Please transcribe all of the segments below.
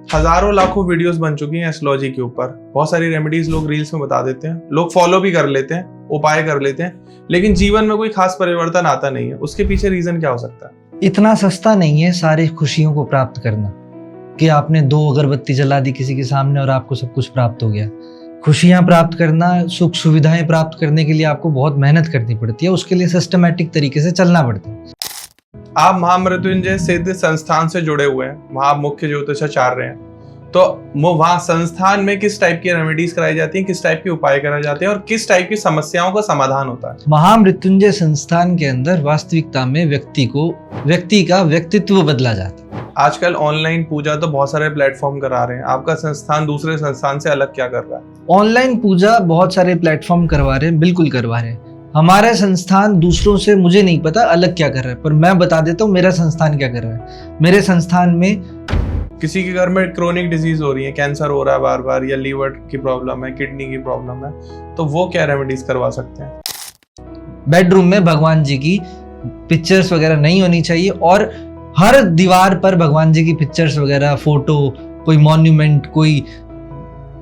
हजारों लाखों वीडियोस बन चुकी हैं एस्ट्रोलॉजी के ऊपर। बहुत सारी रेमेडीज लोग रील्स में बता देते हैं, लोग फॉलो भी कर लेते हैं, उपाय कर लेते हैं, लेकिन जीवन में कोई खास परिवर्तन आता नहीं है। उसके पीछे रीजन क्या हो सकता है? इतना सस्ता नहीं है सारी खुशियों को प्राप्त करना कि आपने 2 अगरबत्ती जला दी किसी के सामने और आपको सब कुछ प्राप्त हो गया। खुशियां प्राप्त करना, सुख सुविधाएं प्राप्त करने के लिए आपको बहुत मेहनत करनी पड़ती है। उसके लिए सिस्टमैटिक तरीके से चलना पड़ता है। आप महामृत्युंजय सिद्ध संस्थान से जुड़े हुए हैं, वहां आप मुख्य ज्योतिषाचार्य हैं, तो वहां संस्थान में किस टाइप की रेमेडीज कराई जाती हैं, किस टाइप के उपाय कराए जाते हैं और किस टाइप की समस्याओं का समाधान होता है? महामृत्युंजय संस्थान के अंदर वास्तविकता में व्यक्ति का व्यक्तित्व बदला जाता है। आजकल ऑनलाइन पूजा तो बहुत सारे प्लेटफॉर्म करा रहे हैं, आपका संस्थान दूसरे संस्थान से अलग क्या कर रहा है? ऑनलाइन पूजा बहुत सारे प्लेटफॉर्म करवा रहे हैं, बिल्कुल करवा रहे हैं। हमारा संस्थान दूसरों से मुझे नहीं पता अलग क्या कर रहा है, पर मैं बता देता हूँ मेरा संस्थान क्या कर रहा है। मेरे संस्थान में किसी के घर में क्रोनिक डिजीज हो रही है, कैंसर हो रहा है बार बार, या लीवर की प्रॉब्लम है, किडनी की प्रॉब्लम है, तो वो क्या रेमेडीज करवा सकते हैं? बेडरूम में भगवान जी की पिक्चर्स वगैरह नहीं होनी चाहिए और हर दीवार पर भगवान जी की पिक्चर्स वगैरह, फोटो, कोई मॉन्यूमेंट, कोई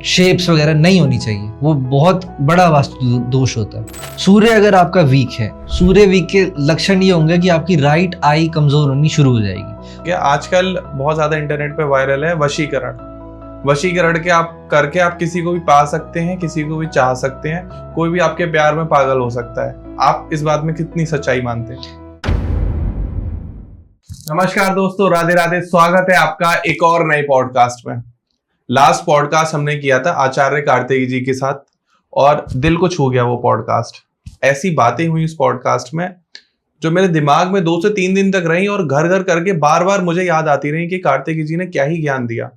शेप्स वगैरह नहीं होनी चाहिए। वो बहुत बड़ा वास्तु दोष होता है। सूर्य अगर आपका वीक है, सूर्य वीक के लक्षण ये होंगे कि आपकी राइट आई कमजोर होनी शुरू हो जाएगी। क्या आजकल बहुत ज्यादा इंटरनेट पे वायरल है वशीकरण के आप करके आप किसी को भी पा सकते हैं, किसी को भी चाह सकते हैं, कोई भी आपके प्यार में पागल हो सकता है। आप इस बात में कितनी सच्चाई मानते हैं? नमस्कार दोस्तों, राधे राधे, स्वागत है आपका एक और नए पॉडकास्ट में। लास्ट पॉडकास्ट हमने किया था आचार्य कार्तिकी जी के साथ और दिल को छू गया वो पॉडकास्ट। ऐसी बातें हुई इस पॉडकास्ट में जो मेरे दिमाग में 2 से 3 दिन तक रही और घर घर करके बार बार मुझे याद आती रही कि कार्तिकी जी ने क्या ही ज्ञान दिया।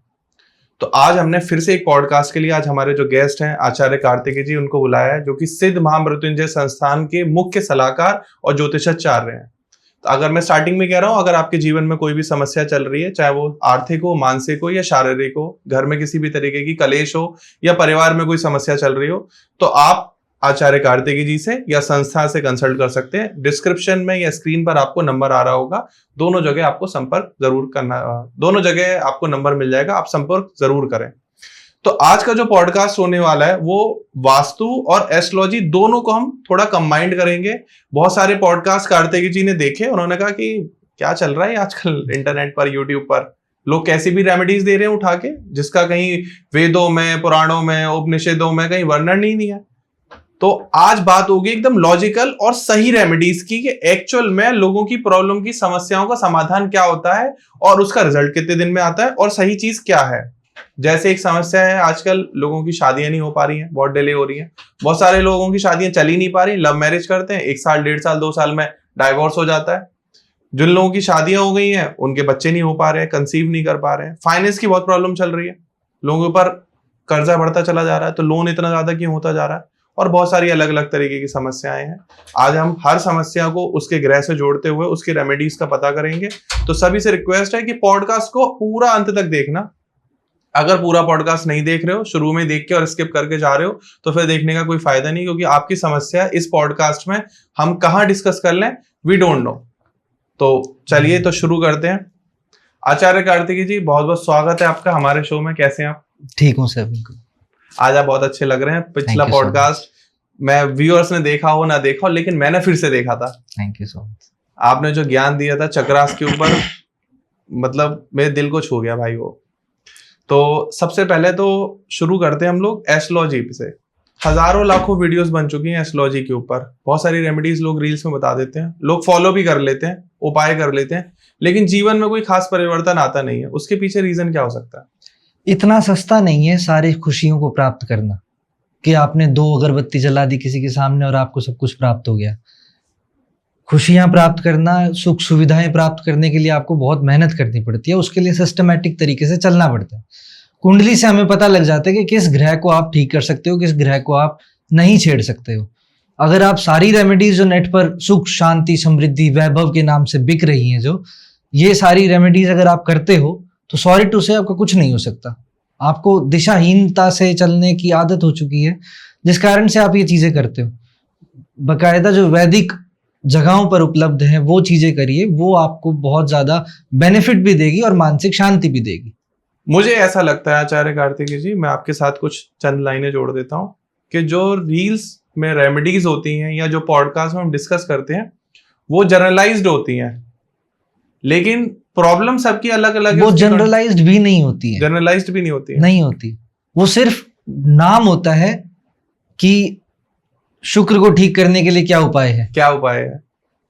तो आज हमने फिर से एक पॉडकास्ट के लिए आज हमारे जो गेस्ट हैं आचार्य कार्तिकी जी, उनको बुलाया है, जो कि सिद्ध महामृत्युंजय संस्थान के मुख्य सलाहकार और ज्योतिषाचार्य हैं। तो अगर मैं स्टार्टिंग में कह रहा हूं, अगर आपके जीवन में कोई भी समस्या चल रही है, चाहे वो आर्थिक हो, मानसिक हो या शारीरिक हो, घर में किसी भी तरीके की कलेश हो या परिवार में कोई समस्या चल रही हो, तो आप आचार्य कार्तिकी जी से या संस्था से कंसल्ट कर सकते हैं। डिस्क्रिप्शन में या स्क्रीन पर आपको नंबर आ रहा होगा, दोनों जगह आपको संपर्क जरूर करना, दोनों जगह आपको नंबर मिल जाएगा, आप संपर्क जरूर करें। तो आज का जो पॉडकास्ट होने वाला है वो वास्तु और एस्ट्रोलॉजी दोनों को हम थोड़ा कंबाइंड करेंगे। बहुत सारे पॉडकास्ट कार्तिकी जी ने देखे, उन्होंने कहा कि क्या चल रहा है आजकल इंटरनेट पर, यूट्यूब पर लोग कैसी भी रेमेडीज दे रहे हैं उठा के, जिसका कहीं वेदों में, पुराणों में, उपनिषदों में कहीं वर्णन ही नहीं है। तो आज बात होगी एकदम लॉजिकल और सही रेमेडीज की कि एक्चुअल में लोगों की प्रॉब्लम की समस्याओं का समाधान क्या होता है और उसका रिजल्ट कितने दिन में आता है और सही चीज क्या है। जैसे एक समस्या है, आजकल लोगों की शादियां नहीं हो पा रही हैं, बहुत डिले हो रही हैं। बहुत सारे लोगों की शादियां चल ही नहीं पा रही, लव मैरिज करते हैं, 1 साल, 1.5 साल, 2 साल में डाइवोर्स हो जाता है। जिन लोगों की शादियां हो गई हैं उनके बच्चे नहीं हो पा रहे हैं, कंसीव नहीं कर पा रहे हैं। फाइनेंस की बहुत प्रॉब्लम चल रही है, लोगों के ऊपर कर्जा बढ़ता चला जा रहा है, तो लोन इतना ज्यादा क्यों होता जा रहा है, और बहुत सारी अलग अलग तरीके की समस्याएं हैं। आज हम हर समस्या को उसके ग्रह से जोड़ते हुए उसकी रेमेडीज का पता करेंगे। तो सभी से रिक्वेस्ट है कि पॉडकास्ट को पूरा अंत तक देखना। अगर पूरा पॉडकास्ट नहीं देख रहे हो, शुरू में देख के और स्किप करके जा रहे हो, तो फिर देखने का कोई फायदा नहीं, क्योंकि आपकी समस्या इस पॉडकास्ट में हम कहां डिस्कस कर लें, वी डोंट नो। तो चलिए तो शुरू करते हैं। आचार्य कार्तिकी जी, बहुत बहुत स्वागत है आपका हमारे शो में। कैसे हैं आप? ठीक हूँ सर, बिल्कुल। आज आप बहुत अच्छे लग रहे हैं। पिछला पॉडकास्ट मैं व्यूअर्स ने देखा हो ना देखा हो, लेकिन मैंने फिर से देखा था। Thank you so much. आपने जो ज्ञान दिया था चक्रास के ऊपर, मतलब मेरे दिल को छू गया भाई वो। तो सबसे पहले तो शुरू करते हैं हम लोग एस्ट्रोलॉजी से। हजारों लाखों वीडियोस बन चुकी हैं एस्ट्रोलॉजी के ऊपर। बहुत सारी रेमेडीज लोग रील्स में बता देते हैं, लोग फॉलो भी कर लेते हैं, उपाय कर लेते हैं, लेकिन जीवन में कोई खास परिवर्तन आता नहीं है। उसके पीछे रीजन क्या हो सकता है? इतना सस्ता नहीं है सारी खुशियों को प्राप्त करना कि आपने 2 अगरबत्ती जला दी किसी के सामने और आपको सब कुछ प्राप्त हो गया। खुशियां प्राप्त करना, सुख सुविधाएं प्राप्त करने के लिए आपको बहुत मेहनत करनी पड़ती है। उसके लिए सिस्टमैटिक तरीके से चलना पड़ता है। कुंडली से हमें पता लग जाता है कि किस ग्रह को आप ठीक कर सकते हो, किस ग्रह को आप नहीं छेड़ सकते हो। अगर आप सारी रेमेडीज जो नेट पर सुख, शांति, समृद्धि, वैभव के नाम से बिक रही हैं, जो ये सारी रेमेडीज अगर आप करते हो, तो सॉरी टू से आपका कुछ नहीं हो सकता। आपको दिशाहीनता से चलने की आदत हो चुकी है, जिस कारण से आप ये चीजें करते हो। बकायदा जो वैदिक जगहों पर उपलब्ध हैं वो चीजें करिए, वो आपको बहुत ज्यादा बेनिफिट भी देगी और मानसिक शांति भी देगी। मुझे ऐसा लगता है आचार्य कार्तिकी जी, मैं आपके साथ कुछ चंद लाइनें जोड़ देता हूँ कि जो रील्स में रेमेडीज होती हैं या जो पॉडकास्ट में हम डिस्कस करते हैं वो जनरलाइज्ड होती हैं, लेकिन प्रॉब्लम सबकी अलग अलग है। वो जनरलाइज्ड भी नहीं होती है, जनरलाइज्ड भी नहीं होती है, नहीं होती। वो सिर्फ नाम होता है कि शुक्र को ठीक करने के लिए क्या उपाय है, क्या उपाय है।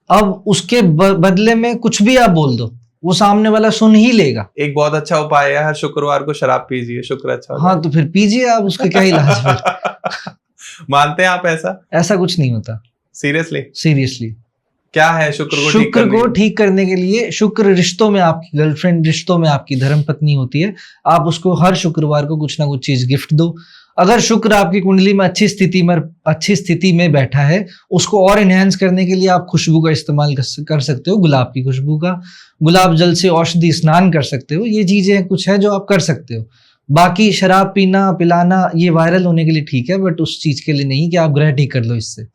अब उसके बदले में कुछ भी आप बोल दो, वो सामने वाला सुन ही लेगा। एक बहुत अच्छा उपाय है, हर शुक्रवार को शराब पीजिए, शुक्र अच्छा हो हाँ, तो फिर पीजिए आप, उसके क्या इलाज है। मानते हैं आप ऐसा? ऐसा कुछ नहीं होता, सीरियसली। सीरियसली। क्या है शुक्र को ठीक करने के लिए? शुक्र रिश्तों में आपकी गर्लफ्रेंड, रिश्तों में आपकी धर्मपत्नी होती है। आप उसको हर शुक्रवार को कुछ ना कुछ चीज गिफ्ट दो। अगर शुक्र आपकी कुंडली में अच्छी स्थिति में बैठा है, उसको और एनहेंस करने के लिए आप खुशबू का इस्तेमाल कर सकते हो, गुलाब की खुशबू का। गुलाब जल से औषधि स्नान कर सकते हो। ये चीजें कुछ है जो आप कर सकते हो। बाकी शराब पीना पिलाना ये वायरल होने के लिए ठीक है, बट उस चीज के लिए नहीं कि आप ग्रह ठीक कर लो इससे।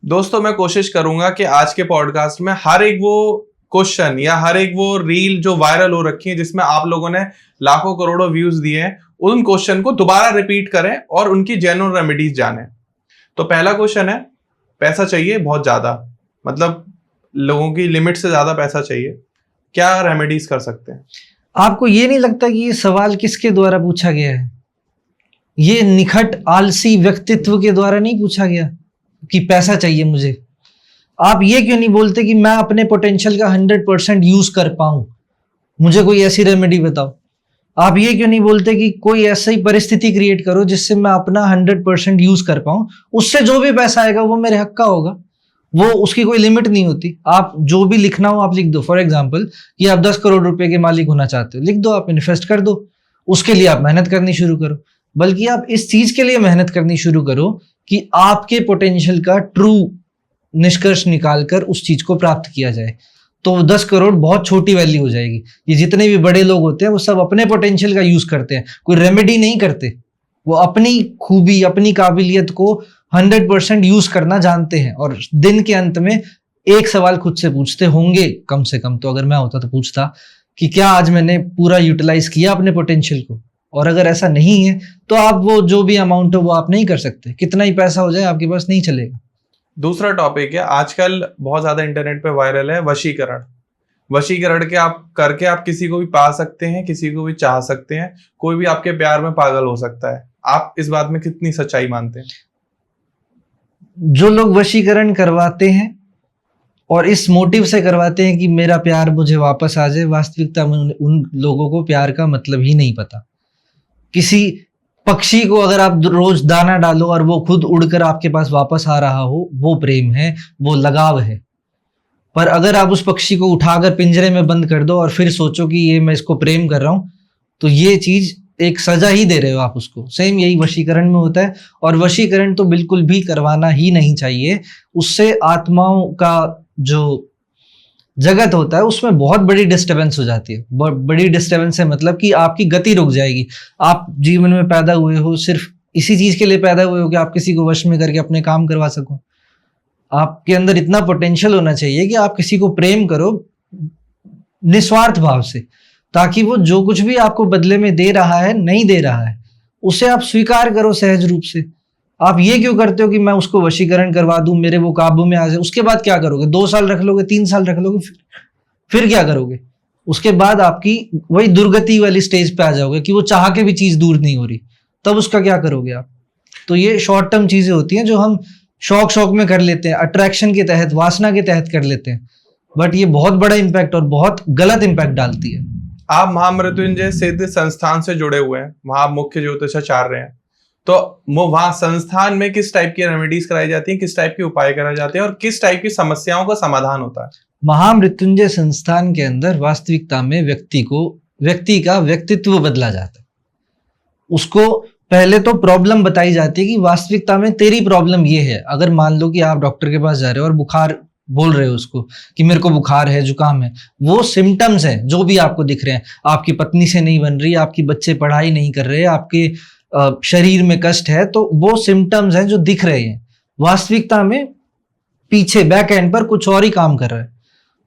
दोस्तों, मैं कोशिश करूंगा कि आज के पॉडकास्ट में हर एक वो क्वेश्चन या हर एक वो रील जो वायरल हो रखी है जिसमें आप लोगों ने लाखों करोड़ों व्यूज दिए हैं, उन क्वेश्चन को दोबारा रिपीट करें और उनकी जेन्युइन रेमेडीज जानें। तो पहला क्वेश्चन है, पैसा चाहिए बहुत ज्यादा, मतलब लोगों की लिमिट से ज्यादा पैसा चाहिए, क्या रेमेडीज कर सकते हैं? आपको ये नहीं लगता कि ये सवाल किसके द्वारा पूछा गया है? ये निखट आलसी व्यक्तित्व के द्वारा नहीं पूछा गया कि पैसा चाहिए मुझे। आप ये क्यों नहीं बोलते कि मैं अपने पोटेंशियल का 100% यूज कर पाऊं, मुझे कोई ऐसी रेमेडी बताओ। आप ये क्यों नहीं बोलते कि कोई ऐसी परिस्थिति क्रिएट करो जिससे मैं अपना 100% यूज कर पाऊं, उससे जो भी पैसा आएगा वो मेरे हक का होगा, वो उसकी कोई लिमिट नहीं होती। आप जो भी लिखना हो आप लिख दो। फॉर एग्जाम्पल कि आप 10 करोड़ रुपए के मालिक होना चाहते हो, लिख दो, आप इन्वेस्ट कर दो, उसके लिए आप मेहनत करनी शुरू करो। बल्कि आप इस चीज के लिए मेहनत करनी शुरू करो कि आपके पोटेंशियल का ट्रू निष्कर्ष निकालकर उस चीज को प्राप्त किया जाए। तो 10 करोड़ बहुत छोटी वैल्यू हो जाएगी। ये जितने भी बड़े लोग होते हैं वो सब अपने पोटेंशियल का यूज करते हैं, कोई रेमेडी नहीं करते। वो अपनी खूबी, अपनी काबिलियत को 100% यूज करना जानते हैं। और दिन के अंत में एक सवाल खुद से पूछते होंगे, कम से कम तो अगर मैं होता तो पूछता कि क्या आज मैंने पूरा यूटिलाइज किया अपने पोटेंशियल को। और अगर ऐसा नहीं है तो आप वो जो भी अमाउंट हो वो आप नहीं कर सकते, कितना ही पैसा हो जाए आपके पास नहीं चलेगा। दूसरा टॉपिक है, आजकल बहुत ज्यादा इंटरनेट पे वायरल है वशीकरण। वशीकरण के आप करके आप किसी को भी पा सकते हैं, किसी को भी चाह सकते हैं, कोई भी आपके प्यार में पागल हो सकता है। आप इस बात में कितनी सच्चाई मानते हैं? जो लोग वशीकरण करवाते हैं और इस मोटिव से करवाते हैं कि मेरा प्यार मुझे वापस आ जाए, वास्तविकता में उन लोगों को प्यार का मतलब ही नहीं पता। किसी पक्षी को अगर आप रोज दाना डालो और वो खुद उड़कर आपके पास वापस आ रहा हो, वो प्रेम है, वो लगाव है। पर अगर आप उस पक्षी को उठाकर पिंजरे में बंद कर दो और फिर सोचो कि ये मैं इसको प्रेम कर रहा हूं, तो ये चीज एक सजा ही दे रहे हो आप उसको। सेम यही वशीकरण में होता है। और वशीकरण तो बिल्कुल भी करवाना ही नहीं चाहिए। उससे आत्माओं का जो जगत होता है उसमें बहुत बड़ी डिस्टर्बेंस हो जाती है। बड़ी डिस्टर्बेंस है मतलब कि आपकी गति रुक जाएगी। आप जीवन में पैदा हुए हो सिर्फ इसी चीज के लिए पैदा हुए हो कि आप किसी को वश में करके अपने काम करवा सको। आपके अंदर इतना पोटेंशियल होना चाहिए कि आप किसी को प्रेम करो निस्वार्थ भाव से, ताकि वो जो कुछ भी आपको बदले में दे रहा है, नहीं दे रहा है, उसे आप स्वीकार करो सहज रूप से। आप ये क्यों करते हो कि मैं उसको वशीकरण करवा दूं, मेरे वो काबू में आ जाए, उसके बाद क्या करोगे? 2 साल रख लोगे, 3 साल रख लोगे, फिर क्या करोगे? उसके बाद आपकी वही दुर्गति वाली स्टेज पे आ जाओगे कि वो चाह के भी चीज दूर नहीं हो रही, तब उसका क्या करोगे आप? तो ये शॉर्ट टर्म चीजें होती हैं जो हम शौक में कर लेते हैं, अट्रैक्शन के तहत, वासना के तहत कर लेते हैं, बट ये बहुत बड़ा इम्पैक्ट और बहुत गलत इम्पैक्ट डालती है। आप महामृत्युंजय सिद्ध संस्थान से जुड़े हुए हैं, वहां आप मुख्य ज्योतिषाचार्य हैं, तो वहां संस्थान में किस टाइप की रेमेडीज कराई जाती हैं, किस टाइप के उपाय कराए जाते हैं और किस टाइप की समस्याओं का समाधान होता है? महामृत्युंजय संस्थान के अंदर वास्तविकता में व्यक्ति का व्यक्तित्व बदला जाता है। उसको पहले तो प्रॉब्लम बताई जाती है कि वास्तविकता में तेरी प्रॉब्लम ये है। अगर मान लो कि आप डॉक्टर के पास जा रहे हो और बुखार बोल रहे हो उसको कि मेरे को बुखार है, जुकाम है, वो सिम्टम्स हैं जो भी आपको दिख रहे हैं। आपकी पत्नी से नहीं बन रही, आपकी बच्चे पढ़ाई नहीं कर रहे, आपके शरीर में कष्ट है, तो वो सिम्टम्स हैं जो दिख रहे हैं। वास्तविकता में पीछे बैक एंड पर कुछ और ही काम कर रहा है।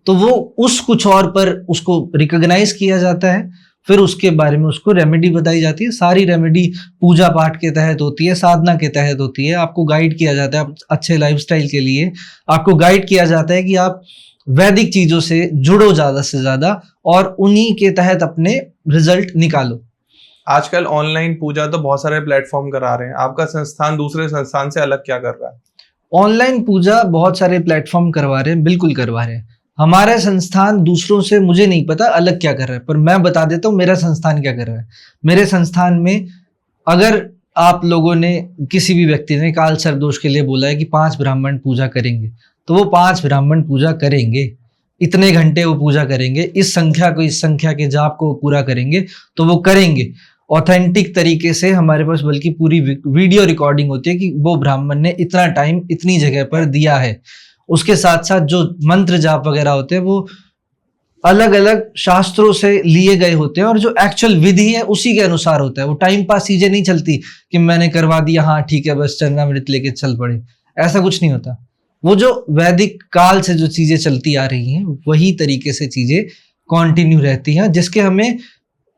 तो वो उस कुछ और पर उसको रिकॉग्नाइज किया जाता है, फिर उसके बारे में उसको रेमेडी बताई जाती है। सारी रेमेडी पूजा पाठ के तहत होती है, साधना के तहत होती है। आपको गाइड किया जाता है अच्छे लाइफस्टाइल के लिए, आपको गाइड किया जाता है कि आप वैदिक चीजों से जुड़ो ज्यादा से ज्यादा और उन्हीं के तहत अपने रिजल्ट निकालो। आजकल ऑनलाइन पूजा तो बहुत सारे प्लेटफॉर्म करा रहे हैं, आपका संस्थान दूसरे संस्थान से अलग क्या कर रहा है? ऑनलाइन पूजा बहुत सारे प्लेटफॉर्म करवा रहे हैं, बिल्कुल करवा रहे हैं। हमारा संस्थान दूसरों से मुझे नहीं पता अलग क्या कर रहा है, पर मैं बता देता हूँ मेरा संस्थान क्या कर रहा है। मेरे संस्थान में अगर आप लोगों ने, किसी भी व्यक्ति ने काल सर्प दोष के लिए बोला है कि 5 ब्राह्मण पूजा करेंगे, तो वो 5 ब्राह्मण पूजा करेंगे। इतने घंटे वो पूजा करेंगे, इस संख्या के जाप को पूरा करेंगे, तो वो करेंगे ऑथेंटिक तरीके से। हमारे पास बल्कि पूरी वीडियो रिकॉर्डिंग होती है कि वो ब्राह्मण ने इतना टाइम इतनी जगह पर दिया है। उसके साथ साथ जो मंत्र जाप वगैरह होते हैं वो अलग अलग शास्त्रों से लिए गए होते हैं और जो एक्चुअल विधि है उसी के अनुसार होता है। वो टाइम पास चीजें नहीं चलती कि मैंने करवा दिया, हाँ ठीक है बस चरणामृत लेके चल पड़े, ऐसा कुछ नहीं होता। वो जो वैदिक काल से जो चीजें चलती आ रही हैं वही तरीके से चीजें कंटिन्यू रहती हैं, जिसके हमें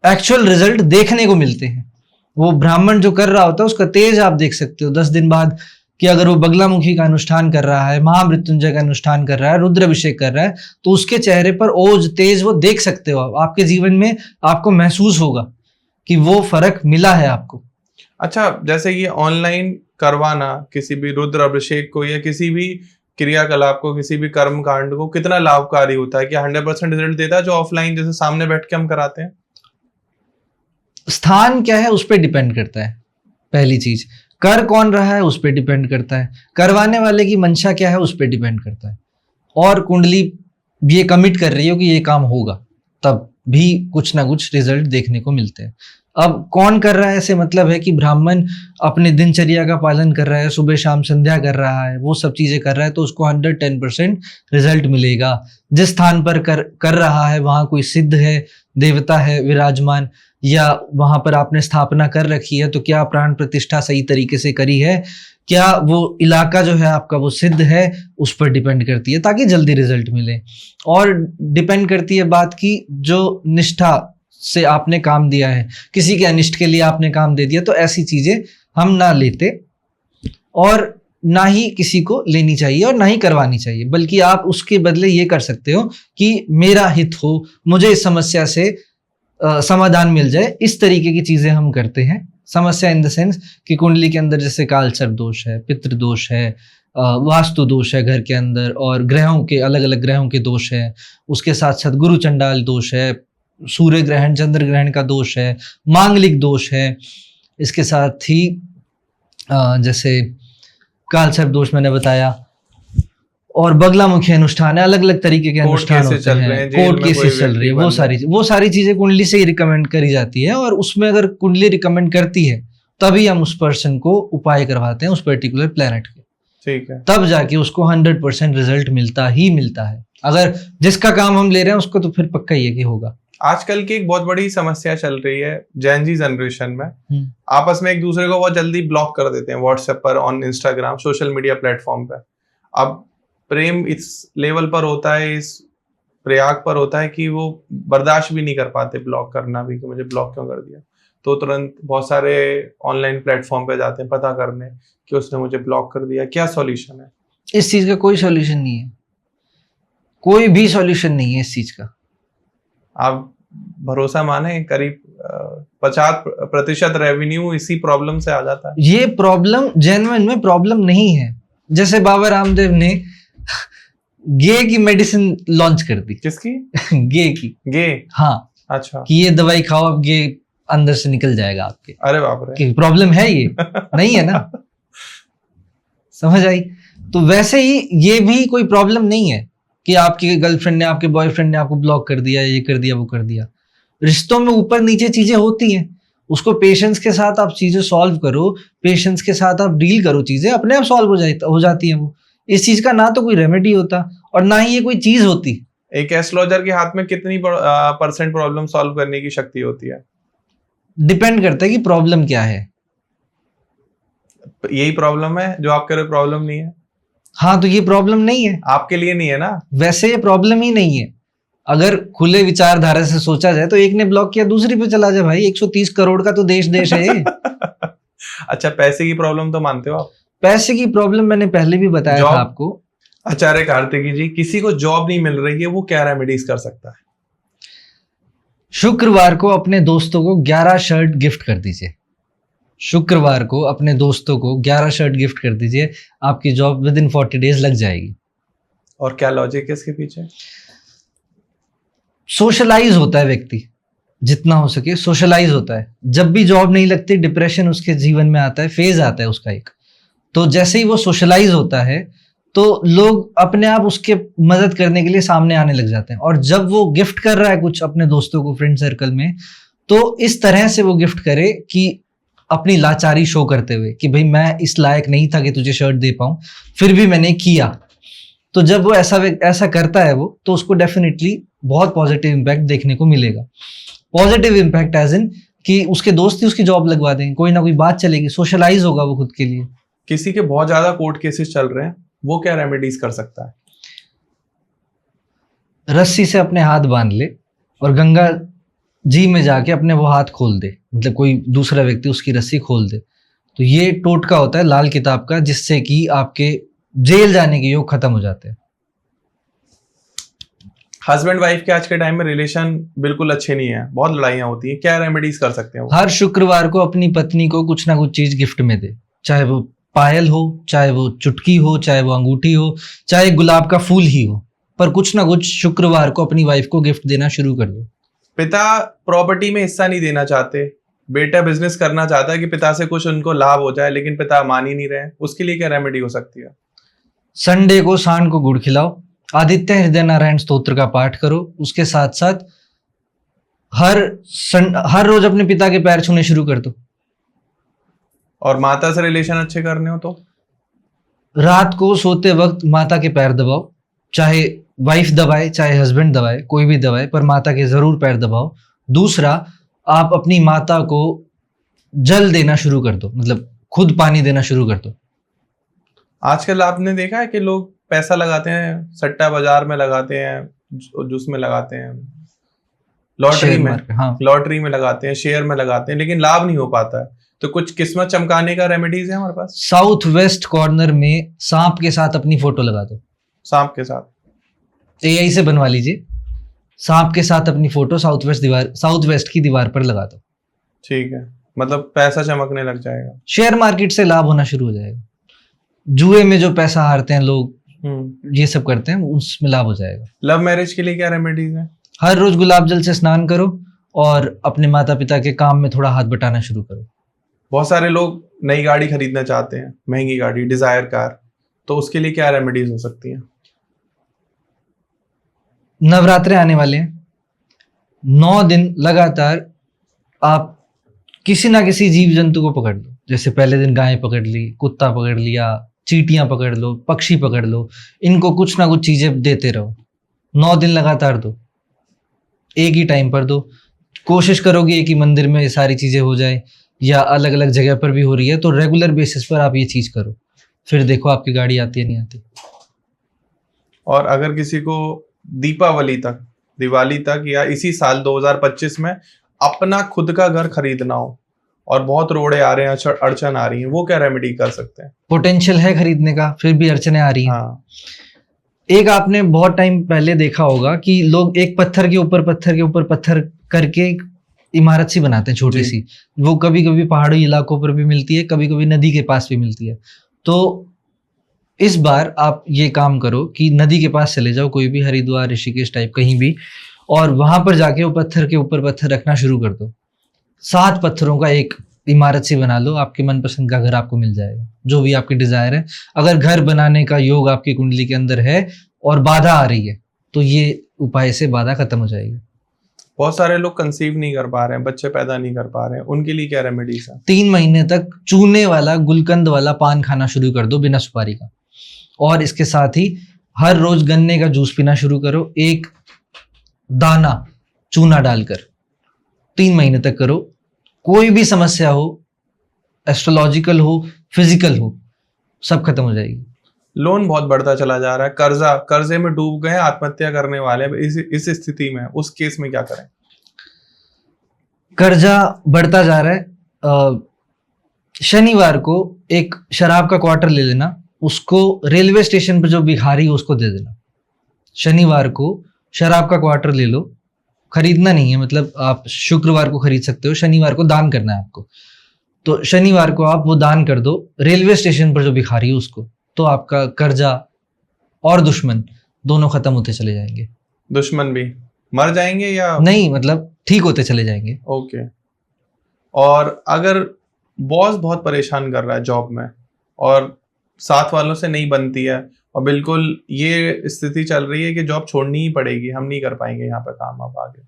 एक्चुअल रिजल्ट देखने को मिलते हैं। वो ब्राह्मण जो कर रहा होता है उसका तेज आप देख सकते हो 10 दिन बाद, कि अगर वो बगलामुखी का अनुष्ठान कर रहा है, महामृत्युंजय का अनुष्ठान कर रहा है, रुद्राभिषेक कर रहा है, तो उसके चेहरे पर ओज तेज वो देख सकते हो। आपके जीवन में आपको महसूस होगा कि वो फर्क मिला है आपको। अच्छा, जैसे ये ऑनलाइन करवाना किसी भी रुद्राभिषेक को या किसी भी क्रियाकलाप को, किसी भी कर्म कांड को कितना लाभकारी होता है? क्या 100% रिजल्ट देता है जो ऑफलाइन जैसे सामने बैठ के हम कराते हैं? स्थान क्या है उस पर डिपेंड करता है। पहली चीज, कर कौन रहा है उस पर डिपेंड करता है। करवाने वाले की मंशा क्या है उस पर डिपेंड करता है। और कुंडली ये कमिट कर रही हो कि ये काम होगा, तब भी कुछ ना कुछ रिजल्ट देखने को मिलते हैं। अब कौन कर रहा है ऐसे मतलब है कि ब्राह्मण अपने दिनचर्या का पालन कर रहा है, सुबह शाम संध्या कर रहा है, वो सब चीजें कर रहा है, तो उसको 110% रिजल्ट मिलेगा। जिस स्थान पर कर रहा है वहां कोई सिद्ध है, देवता है विराजमान, या वहां पर आपने स्थापना कर रखी है, तो क्या प्राण प्रतिष्ठा सही तरीके से करी है, क्या वो इलाका जो है आपका वो सिद्ध है, उस पर डिपेंड करती है ताकि जल्दी रिजल्ट मिले। और डिपेंड करती है बात की जो निष्ठा से आपने काम दिया है। किसी के अनिष्ट के लिए आपने काम दे दिया तो ऐसी चीजें हम ना लेते और ना ही किसी को लेनी चाहिए और ना ही करवानी चाहिए। बल्कि आप उसके बदले ये कर सकते हो कि मेरा हित हो, मुझे इस समस्या से समाधान मिल जाए, इस तरीके की चीजें हम करते हैं। समस्या इन द सेंस कि कुंडली के अंदर जैसे काल सर्प दोष है, पितृ दोष है, वास्तु दोष है घर के अंदर, और ग्रहों के अलग अलग ग्रहों के दोष है, उसके साथ साथ गुरु चंडाल दोष है, सूर्य ग्रहण चंद्र ग्रहण का दोष है, मांगलिक दोष है, इसके साथ ही जैसे काल सर्प दोष मैंने बताया, और बगलामुखी अनुष्ठान है, अलग अलग तरीके के अनुष्ठान होते हैं, कोर्ट केसेस चल रही है, वो सारी चीजें कुंडली से ही रिकमेंड करी जाती है। और उसमें अगर कुंडली रिकमेंड करती है तभी हम उस पर्सन को उपाय करवाते हैं उस पर्टिकुलर प्लेनेट के, ठीक है, तब जाके उसको 100% रिजल्ट मिलता है। अगर जिसका काम हम ले रहे हैं उसको तो फिर पक्का ही है कि होगा। आजकल की एक बहुत बड़ी समस्या चल रही है जैन जी जनरेशन में, आपस में एक दूसरे को बहुत जल्दी ब्लॉक कर देते हैं व्हाट्सएप पर, on Instagram, social media platform पर। अब प्रेम इस लेवल पर होता है, इस प्रयाग पर होता है कि वो बर्दाश्त भी नहीं कर पाते ब्लॉक करना भी, कि मुझे ब्लॉक क्यों कर दिया। तो तुरंत बहुत सारे ऑनलाइन प्लेटफॉर्म पे जाते हैं पता करने कि उसने मुझे ब्लॉक कर दिया। क्या सॉल्यूशन है इस चीज का? कोई सॉल्यूशन नहीं है, कोई भी सॉल्यूशन नहीं है इस चीज का। आप भरोसा माने करीब 50% रेवेन्यू इसी प्रॉब्लम से आ जाता है। ये प्रॉब्लम जेन्युइन में प्रॉब्लम नहीं है। जैसे बाबा रामदेव ने गे की मेडिसिन लॉन्च कर दी। किसकी? गे की। गे? हाँ, अच्छा, कि ये दवाई खाओ अब गे अंदर से निकल जाएगा आपके। अरे बाप रे, कि प्रॉब्लम है ये नहीं है ना, समझ आई? तो वैसे ही ये भी कोई प्रॉब्लम नहीं है कि आपकी गर्लफ्रेंड ने, आपके बॉयफ्रेंड ने आपको ब्लॉक कर दिया, ये कर दिया, वो कर दिया। रिश्तों में ऊपर नीचे चीजें होती हैं, उसको पेशेंस के साथ आप चीजें सॉल्व करो, पेशेंस के साथ आप डील करो, चीजें अपने आप सॉल्व हो जाती हैं। वो इस चीज का ना तो कोई रेमेडी होता और ना ही ये कोई चीज होती। एक एस्ट्रोलॉजर के हाथ में कितनी % प्रॉब्लम सॉल्व करने की शक्ति होती है? डिपेंड करता है कि प्रॉब्लम क्या है। यही प्रॉब्लम है जो आपके लिए प्रॉब्लम नहीं है। हाँ, तो ये प्रॉब्लम नहीं है, आपके लिए नहीं है ना, वैसे ये प्रॉब्लम ही नहीं है। अगर खुले विचारधारा से सोचा जाए तो एक ने ब्लॉक किया दूसरी पे चला जाए भाई, 130 करोड़ का तो देश है ये। अच्छा, पैसे की प्रॉब्लम तो मानते हो आप? पैसे की प्रॉब्लम मैंने पहले भी बताया था आपको। आचार्य कार्तिकी जी, किसी को जॉब नहीं मिल रही है, वो क्या रेमेडीज कर सकता है? शुक्रवार को अपने दोस्तों को 11 शर्ट गिफ्ट कर दीजिए। शुक्रवार को अपने दोस्तों को 11 शर्ट गिफ्ट कर दीजिए, आपकी जॉब विद इन 40 डेज लग जाएगी। और क्या लॉजिक है इसके पीछे? सोशलाइज होता है व्यक्ति, जितना हो सके सोशलाइज होता है। जब भी जॉब नहीं लगती डिप्रेशन उसके जीवन में आता है, फेज आता है उसका एक। तो जैसे ही वो सोशलाइज होता है तो लोग अपने आप उसके मदद करने के लिए सामने आने लग जाते हैं। और जब वो गिफ्ट कर रहा है कुछ अपने दोस्तों को फ्रेंड सर्कल में, तो इस तरह से वो गिफ्ट करे कि अपनी लाचारी शो करते हुए कि भाई मैं इस लायक नहीं था कि तुझे शर्ट दे पाऊं, फिर भी मैंने किया। तो जब वो ऐसा करता है वो, तो उसको डेफिनेटली बहुत पॉजिटिव इम्पैक्ट देखने को मिलेगा। पॉजिटिव इम्पैक्ट एज इन कि उसके दोस्त ही उसकी जॉब लगवा देंगे, कोई ना कोई बात चलेगी, सोशलाइज होगा वो खुद के लिए। किसी के बहुत ज्यादा कोर्ट केसेस चल रहे हैं, वो क्या रेमेडीज कर सकता है? रस्सी से अपने हाथ बांध ले और गंगा जी में जाके अपने वो हाथ खोल दे, मतलब कोई दूसरा व्यक्ति उसकी रस्सी खोल दे। तो ये टोटका होता है लाल किताब का, जिससे कि आपके जेल जाने के योग खत्म हो जाते हैं। हस्बैंड वाइफ के आज के टाइम में रिलेशन बिल्कुल अच्छे नहीं है, बहुत लड़ाइयां होती हैं, क्या रेमेडीज कर सकते हैं वो? हर शुक्रवार को अपनी पत्नी को कुछ ना कुछ चीज गिफ्ट में दे, चाहे वो पायल हो, चाहे वो चुटकी हो, चाहे वो अंगूठी हो, चाहे गुलाब का फूल ही हो, पर कुछ ना कुछ शुक्रवार को अपनी वाइफ को गिफ्ट देना शुरू कर दो। पिता प्रॉपर्टी में हिस्सा नहीं देना चाहते, बेटा बिजनेस करना चाहता है कि पिता से कुछ उनको लाभ हो जाए, लेकिन पिता मान ही नहीं रहे, उसके लिए क्या रेमेडी हो सकती है? संडे को सांड को गुड़ खिलाओ, आदित्य हृदय नारायण स्तोत्र का पाठ करो, उसके साथ साथ हर रोज अपने पिता के पैर छूने शुरू कर दो। और माता से रिलेशन अच्छे करने हो तो रात को सोते वक्त माता के पैर दबाओ, चाहे वाइफ दबाए चाहे हस्बैंड दबाए, कोई भी दबाए, पर माता के जरूर पैर दबाओ। दूसरा, आप अपनी माता को जल देना शुरू कर दो, मतलब खुद पानी देना शुरू कर दो। आजकल आपने देखा है कि लोग पैसा लगाते हैं, सट्टा बाजार में लगाते हैं, जूस में लगाते हैं, लॉटरी में, हाँ, लॉटरी में लगाते हैं, शेयर में लगाते हैं, लेकिन लाभ नहीं हो पाता है। तो कुछ किस्मत चमकाने का रेमेडीज है हमारे पास? साउथ वेस्ट कॉर्नर में सांप के साथ अपनी फोटो लगा दो। सांप के साथ एआई से बनवा लीजिए, सांप के साथ अपनी फोटो साउथ वेस्ट की दीवार पर लगा दो। ठीक है, मतलब पैसा चमकने लग जाएगा। शेयर मार्केट से लाभ होना शुरू हो जाएगा। जुए में जो पैसा हारते हैं लोग, ये सब करते हैं, उसमें लाभ हो जाएगा। लव मैरिज के लिए क्या रेमेडीज है? हर रोज गुलाब जल से स्नान करो और अपने माता पिता के काम में थोड़ा हाथ बटाना शुरू करो। बहुत सारे लोग नई गाड़ी खरीदना चाहते हैं, महंगी गाड़ी, डिजायर कार, तो उसके लिए क्या रेमेडीज हो सकती हैं? नवरात्रे आने वाले हैं, 9 दिन लगातार आप किसी ना किसी जीव जंतु को पकड़ लो। जैसे पहले दिन गाय पकड़ ली, कुत्ता पकड़ लिया, चींटियां पकड़ लो, पक्षी पकड़ लो, इनको कुछ ना कुछ चीजें देते रहो। 9 दिन लगातार दो, एक ही टाइम पर दो। कोशिश करोगे एक ही मंदिर में ये सारी चीजें हो जाए, या अलग अलग जगह पर भी हो रही है तो रेगुलर बेसिस पर आप ये चीज करो, फिर देखो आपकी गाड़ी आती है नहीं आती। और अगर किसी को दीपावली तक, दिवाली तक, या इसी साल 2025 में अपना खुद का घर खरीदना हो और बहुत रोड़े आ रहे हैं, अड़चन आ रही है, वो क्या रेमेडी कर सकते हैं? पोटेंशियल है खरीदने का, फिर भी अड़चने आ रही हैं। हाँ। एक आपने बहुत टाइम पहले देखा होगा कि लोग एक पत्थर के ऊपर पत्थर के ऊपर पत्थर करके इमारत सी बनाते हैं, छोटी सी। वो कभी कभी पहाड़ी इलाकों पर भी मिलती है, कभी कभी नदी के पास भी मिलती है। तो इस बार आप ये काम करो कि नदी के पास चले जाओ, कोई भी हरिद्वार, ऋषिकेश टाइप कहीं भी, और वहां पर जाके वो पत्थर के ऊपर पत्थर रखना शुरू कर दो। 7 पत्थरों का एक इमारत सी बना लो, आपके मनपसंद का घर आपको मिल जाएगा, जो भी आपकी डिजायर है। अगर घर बनाने का योग आपकी कुंडली के अंदर है और बाधा आ रही है, तो ये उपाय से बाधा खत्म हो जाएगी। बहुत सारे लोग कंसीव नहीं कर पा रहे हैं, बच्चे पैदा नहीं कर पा रहे हैं, उनके लिए क्या रेमेडीज है? 3 महीने तक चूने वाला, गुलकंद वाला पान खाना शुरू कर दो बिना सुपारी का। और इसके साथ ही हर रोज गन्ने का जूस पीना शुरू करो, एक दाना चूना डालकर। 3 महीने तक करो। कोई भी समस्या हो, एस्ट्रोलॉजिकल हो, फिजिकल हो, सब खत्म हो जाएगी। लोन बहुत बढ़ता चला जा रहा है, कर्जे में डूब गए, आत्महत्या करने वाले हैं। इस स्थिति में उस केस में क्या करें? कर्जा बढ़ता जा रहा है। शनिवार को एक शराब का क्वार्टर ले लेना, उसको रेलवे स्टेशन पर जो भिखारी है उसको दे देना। शनिवार को शराब का क्वार्टर ले लो, खरीदना नहीं है, मतलब आप शुक्रवार को खरीद सकते हो, शनिवार को दान करना है आपको। तो शनिवार को आप वो दान कर दो रेलवे स्टेशन पर जो भिखारी है उसको, तो आपका कर्जा और दुश्मन दोनों खत्म होते चले जाएंगे। दुश्मन भी मर जाएंगे या नहीं, मतलब ठीक होते चले जाएंगे। ओके। और अगर बॉस बहुत परेशान कर रहा है जॉब में और साथ वालों से नहीं बनती है और बिल्कुल ये स्थिति चल रही है कि जॉब छोड़नी ही पड़ेगी, हम नहीं कर पाएंगे यहाँ पे काम अब आगे,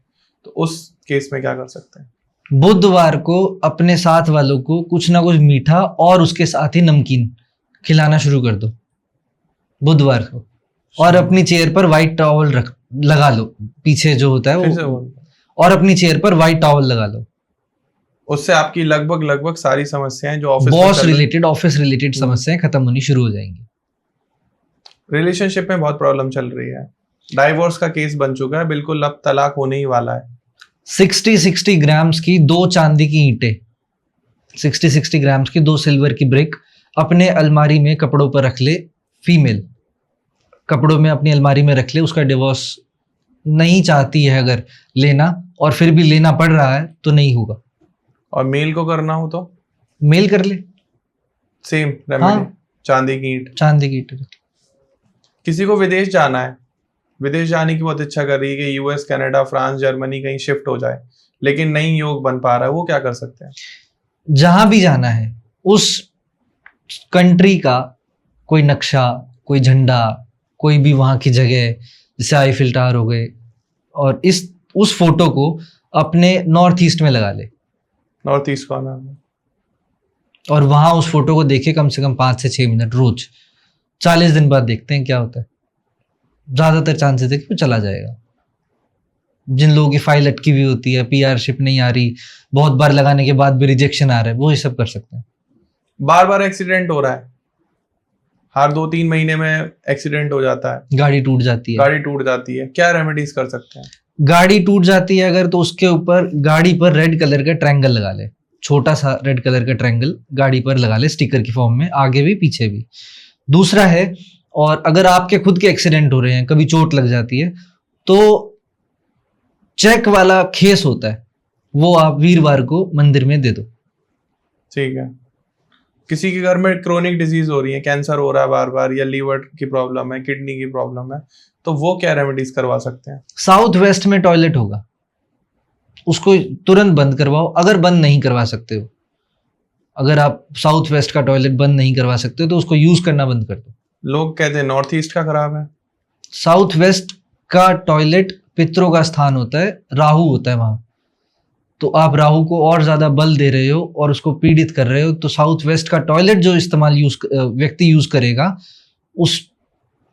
तो उस केस में क्या कर सकते हैं? बुधवार को अपने साथ वालों को कुछ ना कुछ मीठा और उसके साथ ही नमकीन खिलाना शुरू कर दो बुधवार को, और अपनी चेयर पर व्हाइट टॉवल लगा लो, पीछे जो होता है फिर से वो, बोल। और अपनी चेयर पर व्हाइट टॉवल लगा लो। उससे आपकी लगभग सारी समस्याएं जो ऑफिस ऑफिस रिलेटेड समस्याएं खत्म होनी शुरू हो जाएंगी। रिलेशनशिप में बहुत प्रॉब्लम चल रही है, डाइवोर्स का केस बन चुका है, बिल्कुल अब तलाक होने ही वाला है। 60 ग्राम्स की 2 चांदी की ईंटें, 60 ग्राम्स की 2 सिल्वर की ब्रिक अपने अलमारी में कपड़ों पर रख ले। फीमेल कपड़ों में अपनी अलमारी में रख ले, उसका डिवोर्स नहीं चाहती है अगर लेना, और फिर भी लेना पड़ रहा है तो नहीं होगा। और मेल को करना हो तो मेल कर ले, सेम रेमेडी। हाँ। चांदी की ईंट। चांदी की ईंट। किसी को विदेश जाना है, विदेश जाने की बहुत इच्छा कर रही है कि यूएस, कनाडा, फ्रांस, जर्मनी कहीं शिफ्ट हो जाए, लेकिन नहीं योग बन पा रहा है, वो क्या कर सकते हैं? जहां भी जाना है उस कंट्री का कोई नक्शा, कोई झंडा, कोई भी वहां की जगह, जैसे आईफिल टावर हो गए, और उस फोटो को अपने नॉर्थ ईस्ट में लगा ले। नॉर्थ ईस्ट का नाम है। और वहां उस फोटो को देखे कम से कम 5 से 6 मिनट रोज, 40 दिन बाद देखते हैं क्या होता है। ज्यादातर चांसेस है कि वो चला जाएगा। जिन लोगों की फाइल अटकी हुई होती है, पीआरशिप नहीं आ रही, बहुत बार लगाने के बाद भी रिजेक्शन आ रहा है, वो ये सब कर सकते हैं। बार बार एक्सीडेंट हो रहा है, हर 2-3 महीने में एक्सीडेंट हो जाता है, गाड़ी टूट जाती है, क्या रेमेडीज कर सकते हैं? गाड़ी टूट जाती है अगर, तो उसके ऊपर गाड़ी पर रेड कलर का ट्रायंगल लगा ले, छोटा सा रेड कलर का ट्रायंगल गाड़ी पर लगा ले, स्टिकर की फॉर्म में, आगे भी पीछे भी। दूसरा है, और अगर आपके खुद के एक्सीडेंट हो रहे हैं, कभी चोट लग जाती है, तो चेक वाला खेस होता है, वो आप वीरवार को मंदिर में दे दो। ठीक है। किसी के घर में क्रोनिक डिजीज हो रही है, कैंसर हो रहा है बार बार, या लीवर की प्रॉब्लम है, किडनी की प्रॉब्लम है, तो वो क्या रेमेडीज करवा सकते हैं? साउथ वेस्ट में टॉयलेट होगा, उसको तुरंत बंद करवाओ। अगर बंद नहीं करवा सकते हो, अगर आप साउथ वेस्ट का टॉयलेट बंद नहीं करवा सकते हो, तो उसको यूज करना बंद कर दो। लोग कहते हैं नॉर्थ ईस्ट का खराब है। साउथ वेस्ट का टॉयलेट पितरों का स्थान होता है, राहु होता है वहां, तो आप राहु को और ज्यादा बल दे रहे हो और उसको पीड़ित कर रहे हो। तो साउथ वेस्ट का टॉयलेट जो व्यक्ति यूज करेगा, उस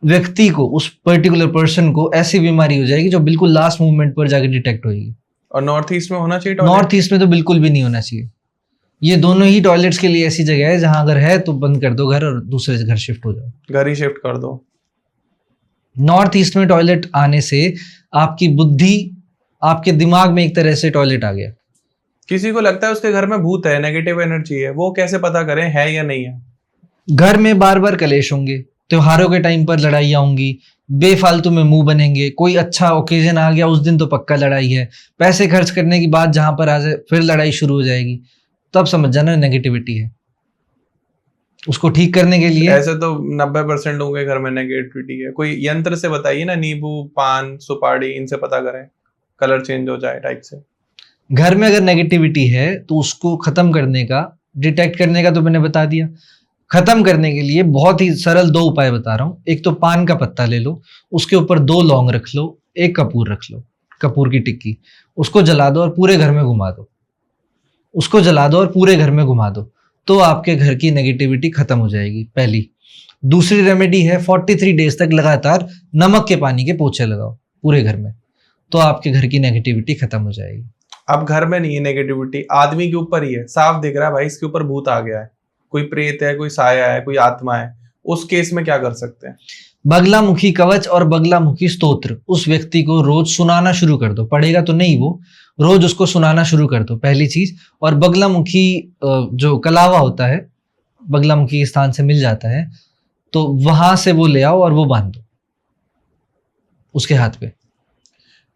व्यक्ति को, उस पर्टिकुलर पर्सन को ऐसी बीमारी हो जाएगी जो बिल्कुल लास्ट मूवमेंट पर जाके डिटेक्ट होगी। और नॉर्थ ईस्ट में होना चाहिए टॉयलेट? नॉर्थ ईस्ट में तो बिल्कुल भी नहीं होना चाहिए। ये दोनों ही टॉयलेट्स के लिए ऐसी जगह है जहां अगर है तो बंद कर दो घर और दूसरे घर शिफ्ट हो जाओ। घर ही शिफ्ट कर दो। नॉर्थ ईस्ट में टॉयलेट आने से आपकी बुद्धि, आपके दिमाग में एक तरह से टॉयलेट आ गया। किसी को लगता है उसके घर में भूत है, नेगेटिव एनर्जी है, वो कैसे पता करें है या नहीं है? घर में बार बार कलेश होंगे, त्योहारों के टाइम पर लड़ाइयाँ होंगी, बेफालतू में मुंह बनेंगे, कोई अच्छा ओकेजन आ गया उस दिन तो पक्का लड़ाई है, पैसे खर्च करने की बात जहां पर आ जाए फिर लड़ाई शुरू हो जाएगी, तब समझ जाना नेगेटिविटी है। उसको ठीक करने के लिए ऐसे तो 90% लोगों के घर में नेगेटिविटी है। कोई यंत्र से बताइए ना, नींबू, पान, सुपारी, इनसे पता करें, कलर चेंज हो जाए टाइप से। घर में अगर नेगेटिविटी है तो उसको खत्म करने का, डिटेक्ट करने का तो मैंने बता दिया। खत्म करने के लिए बहुत ही सरल 2 उपाय बता रहा हूँ। एक तो पान का पत्ता ले लो, उसके ऊपर 2 लौंग रख लो, 1 कपूर रख लो, कपूर की टिक्की, उसको जला दो और पूरे घर में घुमा दो। उसको जला दो और पूरे घर में घुमा दो, तो आपके घर की नेगेटिविटी खत्म हो जाएगी, पहली। दूसरी रेमेडी है, 43 डेज तक लगातार नमक के पानी के पोछे लगाओ पूरे घर में, तो आपके घर की नेगेटिविटी खत्म हो जाएगी। अब घर में नहीं है नेगेटिविटी, आदमी के ऊपर ही है, साफ दिख रहा है भाई इसके ऊपर भूत आ गया है, कोई प्रेत है, कोई साया है, कोई आत्मा है, उस केस में क्या कर सकते हैं? बगलामुखी कवच और बगलामुखी स्तोत्र उस व्यक्ति को रोज सुनाना शुरू कर दो। पढ़ेगा तो नहीं, वो रोज उसको सुनाना शुरू कर दो, पहली चीज। और बगलामुखी जो कलावा होता है बगलामुखी के स्थान से मिल जाता है, तो वहां से वो ले आओ और वो बांध दो उसके हाथ पे।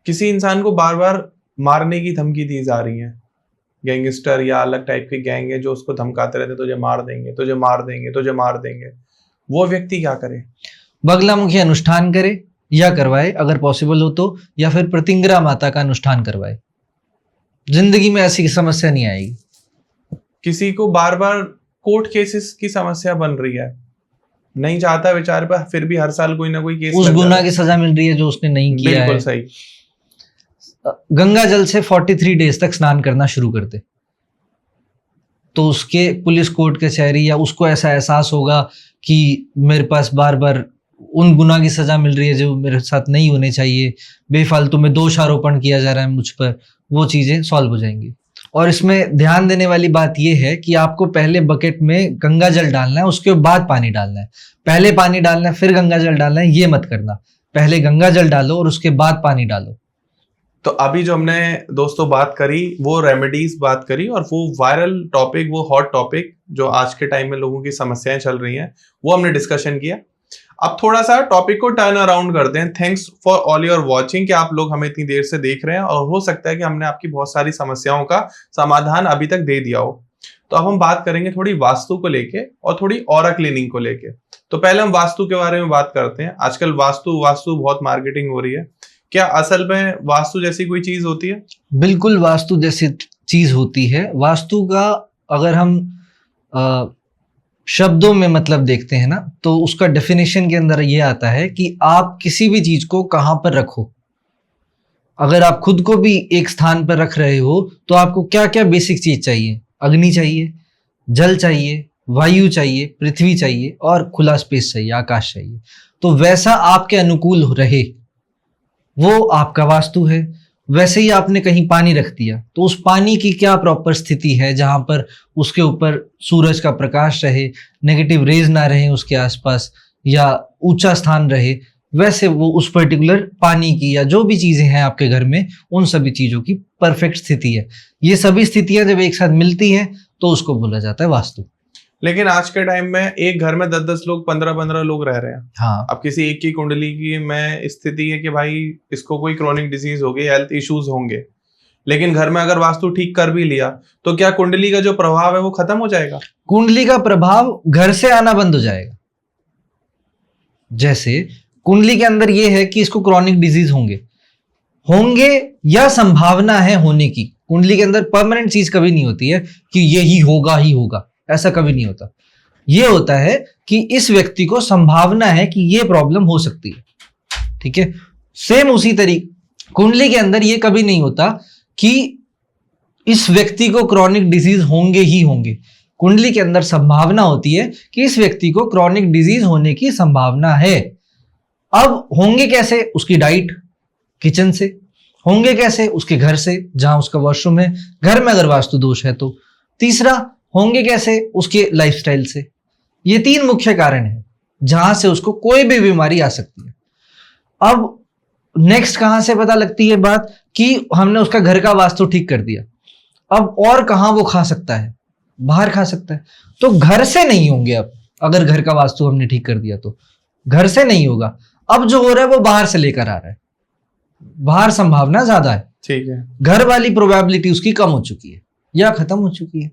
किसी इंसान को बार बार मारने की धमकी दी जा रही है, गैंगस्टर या अलग टाइप के गैंग है जो उसको धमकाते रहते, तुझे मार देंगे, तुझे मार देंगे, तुझे मार देंगे, वो व्यक्ति क्या करे? बगलामुखी अनुष्ठान करे या करवाए अगर पॉसिबल हो तो, या फिर प्रतिंग्रा माता का अनुष्ठान करवाए। जिंदगी में ऐसी समस्या नहीं आएगी। किसी को बार बार कोर्ट केसेस की समस्या बन रही है, नहीं चाहता बेचारे पर, फिर भी हर साल कोई ना कोई केस उस गुनाह की सजा मिल रही है जो उसने नहीं किया है। बिल्कुल सही। गंगा जल से 43 डेज तक स्नान करना शुरू कर दे, तो उसके पुलिस कोर्ट कचहरी या उसको ऐसा एहसास होगा कि मेरे पास बार बार उन गुनाह की सजा मिल रही है जो मेरे साथ नहीं होने चाहिए, बेफालतू में दोष आरोपण किया जा रहा है मुझ पर, वो चीजें सॉल्व हो जाएंगी। और इसमें ध्यान देने वाली बात यह है कि आपको पहले बकेट में गंगा जल डालना है, उसके बाद पानी डालना है। पहले पानी डालना है फिर गंगा जल डालना है, ये मत करना। पहले गंगा जल डालो और उसके बाद पानी डालो। तो अभी जो हमने दोस्तों बात करी वो रेमेडीज बात करी, और वो वायरल टॉपिक, वो हॉट टॉपिक जो आज के टाइम में लोगों की समस्याएं चल रही हैं, वो हमने डिस्कशन किया। अब थोड़ा सा टॉपिक को टर्न अराउंड करते हैं। Thanks for all your watching, कि आप लोग हमें इतनी देर से देख रहे हैं, और हो सकता है कि हमने आपकी बहुत सारी समस्याओं का समाधान अभी तक दे दिया हो। तो अब हम बात करेंगे थोड़ी वास्तु को लेके और थोड़ी ऑरा क्लीनिंग को लेके। तो पहले हम वास्तु के बारे में बात करते हैं। आजकल वास्तु बहुत मार्केटिंग हो रही है, क्या असल में वास्तु जैसी कोई चीज होती है? बिल्कुल वास्तु जैसी चीज होती है। वास्तु का अगर हम शब्दों में मतलब देखते हैं ना, तो उसका डेफिनेशन के अंदर ये आता है कि आप किसी भी चीज को कहाँ पर रखो। अगर आप खुद को भी एक स्थान पर रख रहे हो तो आपको क्या क्या बेसिक चीज चाहिए? अग्नि चाहिए, जल चाहिए, वायु चाहिए, पृथ्वी चाहिए और खुला स्पेस चाहिए, आकाश चाहिए। तो वैसा आपके अनुकूल रहे वो आपका वास्तु है। वैसे ही आपने कहीं पानी रख दिया तो उस पानी की क्या प्रॉपर स्थिति है जहां पर उसके ऊपर सूरज का प्रकाश रहे, नेगेटिव रेज ना रहे उसके आसपास, या ऊंचा स्थान रहे, वैसे वो उस पर्टिकुलर पानी की या जो भी चीजें हैं आपके घर में, उन सभी चीजों की परफेक्ट स्थिति है। ये सभी स्थितियां जब एक साथ मिलती हैं तो उसको बोला जाता है वास्तु। लेकिन आज के टाइम में एक घर में 10-10 लोग, 15-15 लोग रह रहे हैं। हाँ, अब किसी एक की कुंडली की में स्थिति है कि भाई इसको कोई क्रोनिक डिजीज होगी, हेल्थ इश्यूज होंगे, लेकिन घर में अगर वास्तु ठीक कर भी लिया तो क्या कुंडली का जो प्रभाव है वो खत्म हो जाएगा? कुंडली का प्रभाव घर से आना बंद हो जाएगा। जैसे कुंडली के अंदर ये है कि इसको क्रॉनिक डिजीज होंगे या संभावना है होने की। कुंडली के अंदर परमानेंट चीज कभी नहीं होती है कि ये ही होगा, ऐसा कभी नहीं होता। ये होता है कि इस व्यक्ति को संभावना है कि ये प्रॉब्लम हो सकती है, ठीक है। सेम उसी तरीके कुंडली के अंदर ये कभी नहीं होता कि इस व्यक्ति को क्रॉनिक डिजीज होंगे ही होंगे। कुंडली के अंदर संभावना होती है कि इस व्यक्ति को क्रॉनिक डिजीज होने की संभावना है। अब होंगे कैसे? उसकी डाइट, किचन से। होंगे कैसे? उसके घर से, जहां उसका वॉशरूम है, घर में अगर वास्तु दोष है तो। तीसरा, होंगे कैसे? उसके लाइफस्टाइल से। ये 3 मुख्य कारण हैं जहां से उसको कोई भी बीमारी आ सकती है। अब नेक्स्ट कहां से पता लगती है बात कि हमने उसका घर का वास्तु ठीक कर दिया। अब और कहां वो खा सकता है? बाहर खा सकता है। तो घर से नहीं होंगे। अब अगर घर का वास्तु हमने ठीक कर दिया तो घर से नहीं होगा। अब जो हो रहा है वो बाहर से लेकर आ रहा है। बाहर संभावना ज्यादा है, ठीक है। घर वाली प्रोबेबिलिटी उसकी कम हो चुकी है या खत्म हो चुकी है।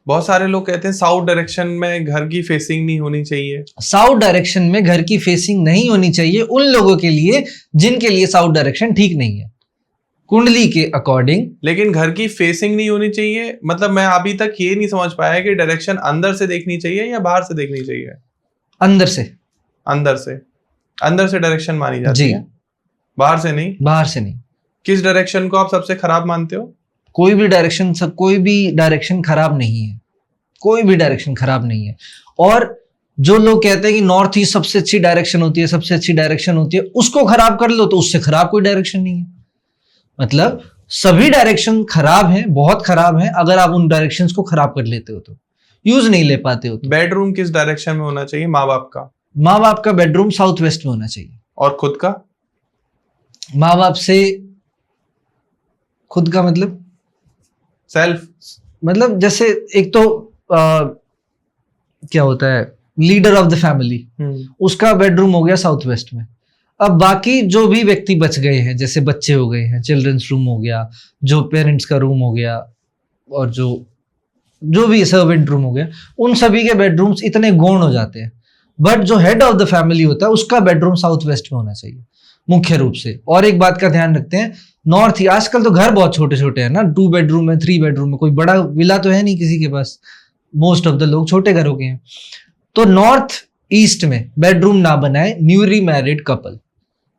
बहुत सारे लोग कहते हैं साउथ डायरेक्शन में घर की फेसिंग नहीं होनी चाहिए। साउथ डायरेक्शन में घर की फेसिंग नहीं होनी चाहिए उन लोगों के लिए जिनके लिए साउथ डायरेक्शन ठीक नहीं है कुंडली के अकॉर्डिंग। लेकिन घर की फेसिंग नहीं होनी चाहिए, मतलब मैं अभी तक ये नहीं समझ पाया कि डायरेक्शन अंदर से देखनी चाहिए या बाहर से देखनी चाहिए? अंदर से। अंदर से डायरेक्शन मानी जाती है, बाहर से नहीं। बाहर से नहीं। किस डायरेक्शन को आप सबसे खराब मानते हो? कोई भी डायरेक्शन खराब नहीं है। कोई भी डायरेक्शन खराब नहीं है। और जो लोग कहते हैं कि नॉर्थ ईस्ट सबसे अच्छी डायरेक्शन होती है, उसको खराब कर लो तो उससे खराब कोई डायरेक्शन नहीं है। मतलब सभी डायरेक्शन खराब हैं, बहुत खराब हैं, अगर आप उन डायरेक्शंस को खराब कर लेते हो तो। यूज नहीं ले पाते हो। बेडरूम किस डायरेक्शन में होना चाहिए माँ बाप का? माँ बाप का बेडरूम साउथ वेस्ट में होना चाहिए। और खुद का? माँ बाप से खुद का मतलब सेल्फ, मतलब जैसे एक तो क्या होता है, लीडर ऑफ द फैमिली, उसका बेडरूम हो गया साउथ वेस्ट में। अब बाकी जो भी व्यक्ति बच गए हैं, जैसे बच्चे हो गए हैं, चिल्ड्रंस रूम हो गया, जो पेरेंट्स का रूम हो गया, और जो भी सर्वेंट रूम हो गया, उन सभी के बेडरूम्स इतने गौण हो जाते हैं। बट जो हेड ऑफ द फैमिली होता है उसका बेडरूम साउथ वेस्ट में होना चाहिए मुख्य रूप से। और एक बात का ध्यान रखते हैं, नॉर्थ, आजकल तो घर बहुत छोटे छोटे हैं ना, 2 बेडरूम है, 3 बेडरूम है, कोई बड़ा विला तो है नहीं किसी के पास, मोस्ट ऑफ द लोग छोटे घरों के हैं। तो नॉर्थ ईस्ट में बेडरूम ना बनाए newly married couple.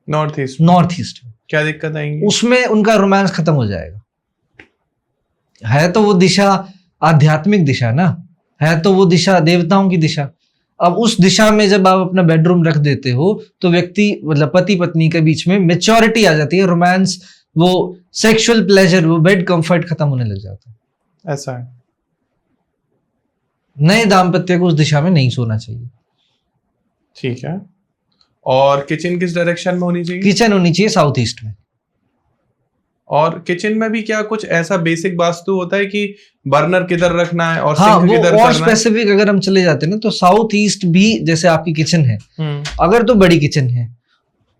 North east में क्या दिक्कत आएंगी? उसमें उनका रोमांस खत्म हो जाएगा। है तो वो दिशा आध्यात्मिक दिशा ना, है तो वो दिशा देवताओं की दिशा। अब उस दिशा में जब आप अपना बेडरूम रख देते हो तो व्यक्ति, मतलब पति पत्नी के बीच में मैच्योरिटी आ जाती है, रोमांस, वो सेक्सुअल प्लेजर, वो बेड कंफर्ट खत्म होने लग जाता है। ऐसा है। नए दाम्पत्य को उस दिशा में नहीं सोना चाहिए। ठीक है। और किचन किस डायरेक्शन में होनी चाहिए? किचन होनी चाहिए साउथ ईस्ट में। और किचन में भी क्या कुछ ऐसा बेसिक वास्तु होता है कि बर्नर किधर रखना है और हाँ, सिंक किधर वो और करना है? स्पेसिफिक अगर हम चले जाते हैं ना, तो साउथ ईस्ट भी जैसे आपकी किचन है, अगर तो बड़ी किचन है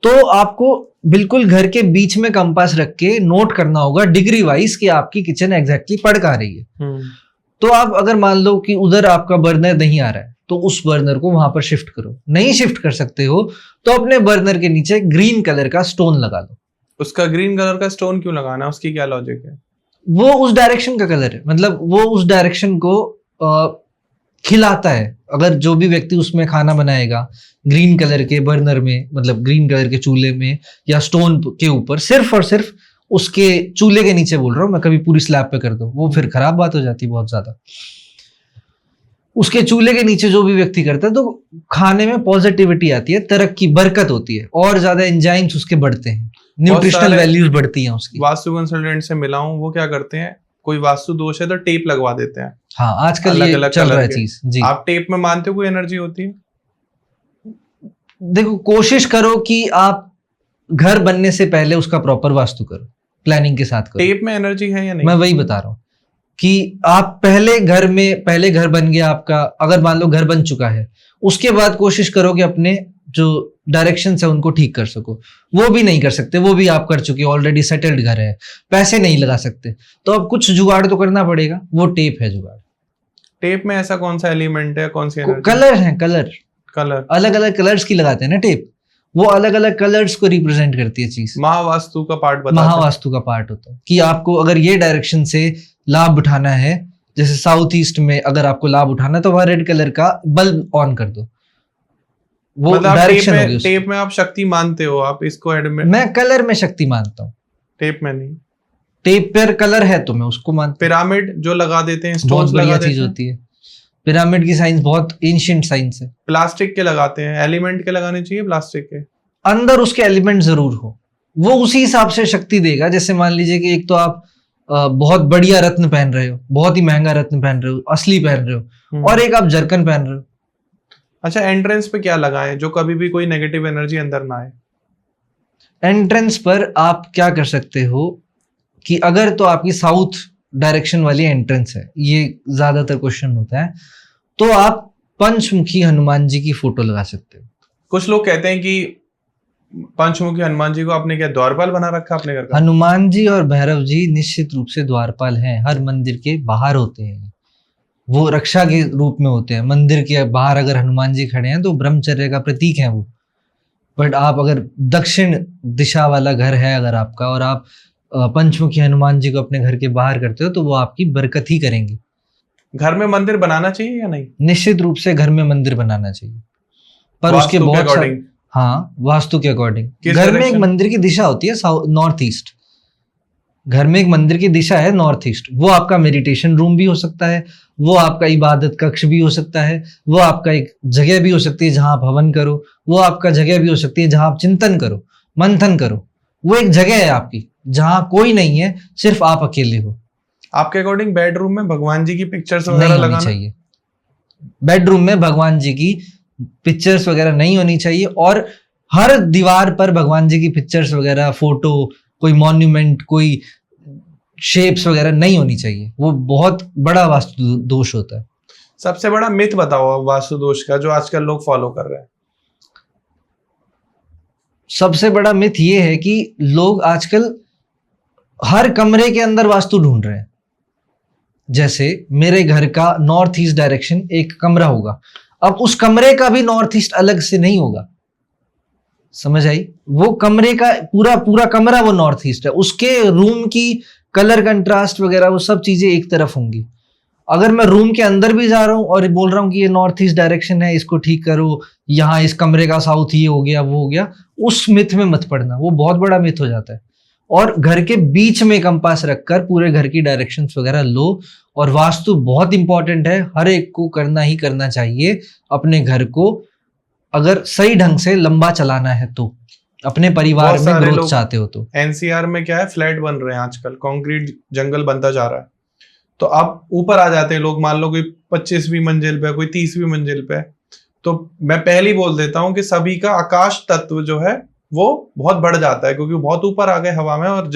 तो आपको बिल्कुल घर के बीच में कंपास रख के नोट करना होगा डिग्री वाइज कि आपकी किचन एग्जैक्टली पड़ कहाँ रही है। तो आप अगर मान लो कि उधर आपका बर्नर नहीं आ रहा है तो उस बर्नर को वहां पर शिफ्ट करो। नहीं शिफ्ट कर सकते हो तो अपने बर्नर के नीचे ग्रीन कलर का स्टोन लगा लो। उसका ग्रीन कलर का स्टोन क्यों लगाना, उसकी क्या लॉजिक है? वो उस डायरेक्शन का कलर है, मतलब वो उस डायरेक्शन को खिलाता है। अगर जो भी व्यक्ति उसमें खाना बनाएगा ग्रीन कलर के बर्नर में, मतलब ग्रीन कलर के चूल्हे में या स्टोन के ऊपर, सिर्फ और सिर्फ उसके चूल्हे के नीचे बोल रहा हूँ मैं, कभी पूरी स्लैब पे कर दो वो फिर खराब बात हो जाती है बहुत ज्यादा। उसके चूल्हे के नीचे जो भी व्यक्ति करता है तो खाने में पॉजिटिविटी आती है, तरक्की, बरकत होती है, और ज्यादा एंजाइम्स उसके बढ़ते हैं, न्यूट्रिशनल वैल्यूज बढ़ती हैं उसकी। वास्तु कंसल्टेंट से मिला हूं, वो क्या करते हैं, कोई वास्तु दोष है तो टेप लगवा देते हैं। हाँ, आजकल ये चल रहा है चीज जी। आप टेप में मानते हो कोई एनर्जी होती है? देखो, कोशिश करो कि आप घर बनने से पहले उसका प्रॉपर वास्तु करो, प्लानिंग के साथ करो। टेप में एनर्जी है या नहीं? मैं वही बता रहा हूँ कि आप पहले घर बन गया आपका, अगर मान लो घर बन चुका है, उसके बाद कोशिश करो कि अपने जो डायरेक्शन है उनको ठीक कर सको। वो भी नहीं कर सकते, वो भी आप कर चुके, ऑलरेडी सेटल्ड घर है, पैसे नहीं लगा सकते, तो अब कुछ जुगाड़ तो करना पड़ेगा, वो टेप है जुगाड़। टेप में ऐसा कौन सा एलिमेंट है, कौन सी एनर्जी? कलर है, कलर अलग अलग कलर्स की लगाते हैं ना टेप, वो अलग अलग कलर्स को रिप्रेजेंट करती है चीज। महावास्तु का पार्ट बताते हैं। महावास्तु का पार्ट होता है कि आपको अगर ये डायरेक्शन से लाभ उठाना है, जैसे साउथ ईस्ट में अगर आपको लाभ उठाना है तो वह रेड कलर का बल्ब ऑन कर दो, वो मतलब डायरेक्शन होगी उसकी। टेप में आप शक्ति मानते हो, आप इसको एडमिट? मैं कलर में शक्ति मानता हूँ, टेप में नहीं। टेप पर कलर है तो मैं उसको मानता हूँ। पिरामिड जो लगा देते हैं, बहुत बढ़िया चीज होती है। पिरामिड की साइंस बहुत एंशिएंट साइंस है। प्लास्टिक के लगाते हैं, एलिमेंट के लगाने चाहिए प्लास्टिक के? अंदर उसके एलिमेंट जरूर हो, वो उसी हिसाब से शक्ति देगा। जैसे मान लीजिए कि एक तो आप बहुत बढ़िया रत्न पहन रहे हो, बहुत ही महंगा रत्न पहन रहे हो, असली पहन रहे हो, और एक आप जरकन पहन रहे हो। अच्छा, एंट्रेंस पे क्या लगाएं जो कभी भी कोई नेगेटिव एनर्जी अंदर ना आए? एंट्रेंस पर आप क्या कर सकते हो कि अगर तो आपकी साउथ डायरेक्शन वाली एंट्रेंस है, ये ज्यादातर क्वेश्चन होता है, तो आप पंचमुखी हनुमान जी की फोटो लगा सकते हो। कुछ लोग कहते हैं कि पंचमुखी हनुमान जी को आपने क्या द्वारपाल बना रखा अपने घर का? हनुमान जी और भैरव जी निश्चित रूप से द्वारपाल हैं, हर मंदिर के बाहर होते हैं, वो रक्षा के रूप में होते हैं। मंदिर के बाहर अगर हनुमान जी खड़े हैं तो ब्रह्मचर्य का प्रतीक है वो। बट आप अगर दक्षिण दिशा वाला घर है अगर आपका, और आप पंचमुखी हनुमान जी को अपने घर के बाहर करते हो, तो वो आपकी बरकत ही करेंगे। घर में मंदिर बनाना चाहिए या नहीं? निश्चित रूप से घर में मंदिर बनाना चाहिए, पर उसके बहुत हाँ, वास्तु के अकॉर्डिंग। घर में एक मंदिर की दिशा होती है नॉर्थ ईस्ट, घर में एक मंदिर की दिशा है नॉर्थ ईस्ट। वो आपका मेडिटेशन रूम भी हो सकता है, वो आपका इबादत कक्ष भी हो सकता है, वो आपका एक जगह भी हो सकती है जहां आप हवन करो, वो आपका जगह भी हो सकती है जहां आप चिंतन करो, मंथन करो। वो एक जगह है आपकी जहां कोई नहीं है, सिर्फ आप अकेले हो। आपके अकॉर्डिंग बेडरूम में भगवान जी की पिक्चर्स वगैरह लगाना चाहिए? बेडरूम में भगवान जी की पिक्चर्स वगैरह नहीं होनी चाहिए, और हर दीवार पर भगवान जी की पिक्चर्स वगैरह, फोटो, कोई मॉन्यूमेंट, कोई शेप्स वगैरह नहीं होनी चाहिए। वो बहुत बड़ा वास्तु दोष होता है। सबसे बड़ा मिथ बताओ वास्तु दोष का जो आजकल लोग फॉलो कर रहे हैं। सबसे बड़ा मिथ ये है कि लोग आजकल हर कमरे के अंदर वास्तु ढूंढ रहे हैं। जैसे मेरे घर का नॉर्थ ईस्ट डायरेक्शन एक कमरा होगा, अब उस कमरे का भी नॉर्थ ईस्ट अलग से नहीं होगा, समझ आई? वो कमरे का पूरा पूरा कमरा वो नॉर्थ ईस्ट है, उसके रूम की कलर कंट्रास्ट वगैरह वो सब चीजें एक तरफ होंगी। अगर मैं रूम के अंदर भी जा रहा हूं और बोल रहा हूं कि ये नॉर्थ ईस्ट डायरेक्शन है, इसको ठीक करो, यहाँ इस कमरे का साउथ ये हो गया, वो हो गया, उस मिथ में मत पड़ना, वो बहुत बड़ा मिथ हो जाता है। और घर के बीच में कंपास रखकर पूरे घर की डायरेक्शंस वगैरह लो। और वास्तु बहुत इंपॉर्टेंट है, हर एक को करना ही करना चाहिए अपने घर को, अगर सही ढंग से लंबा चलाना है तो, अपने परिवार में ग्रोथ चाहते हो तो। एनसीआर में क्या है, फ्लैट बन रहे हैं आजकल, कंक्रीट जंगल बनता जा रहा है, तो अब ऊपर आ जाते हैं लोग, मान लो कोई 25वीं मंजिल पे, कोई 30वीं मंजिल पे, तो मैं पहले ही बोल देता हूँ कि सभी का आकाश तत्व जो है वो बहुत बढ़ जाता है, क्योंकि बहुत ऊपर आ गए हवा में और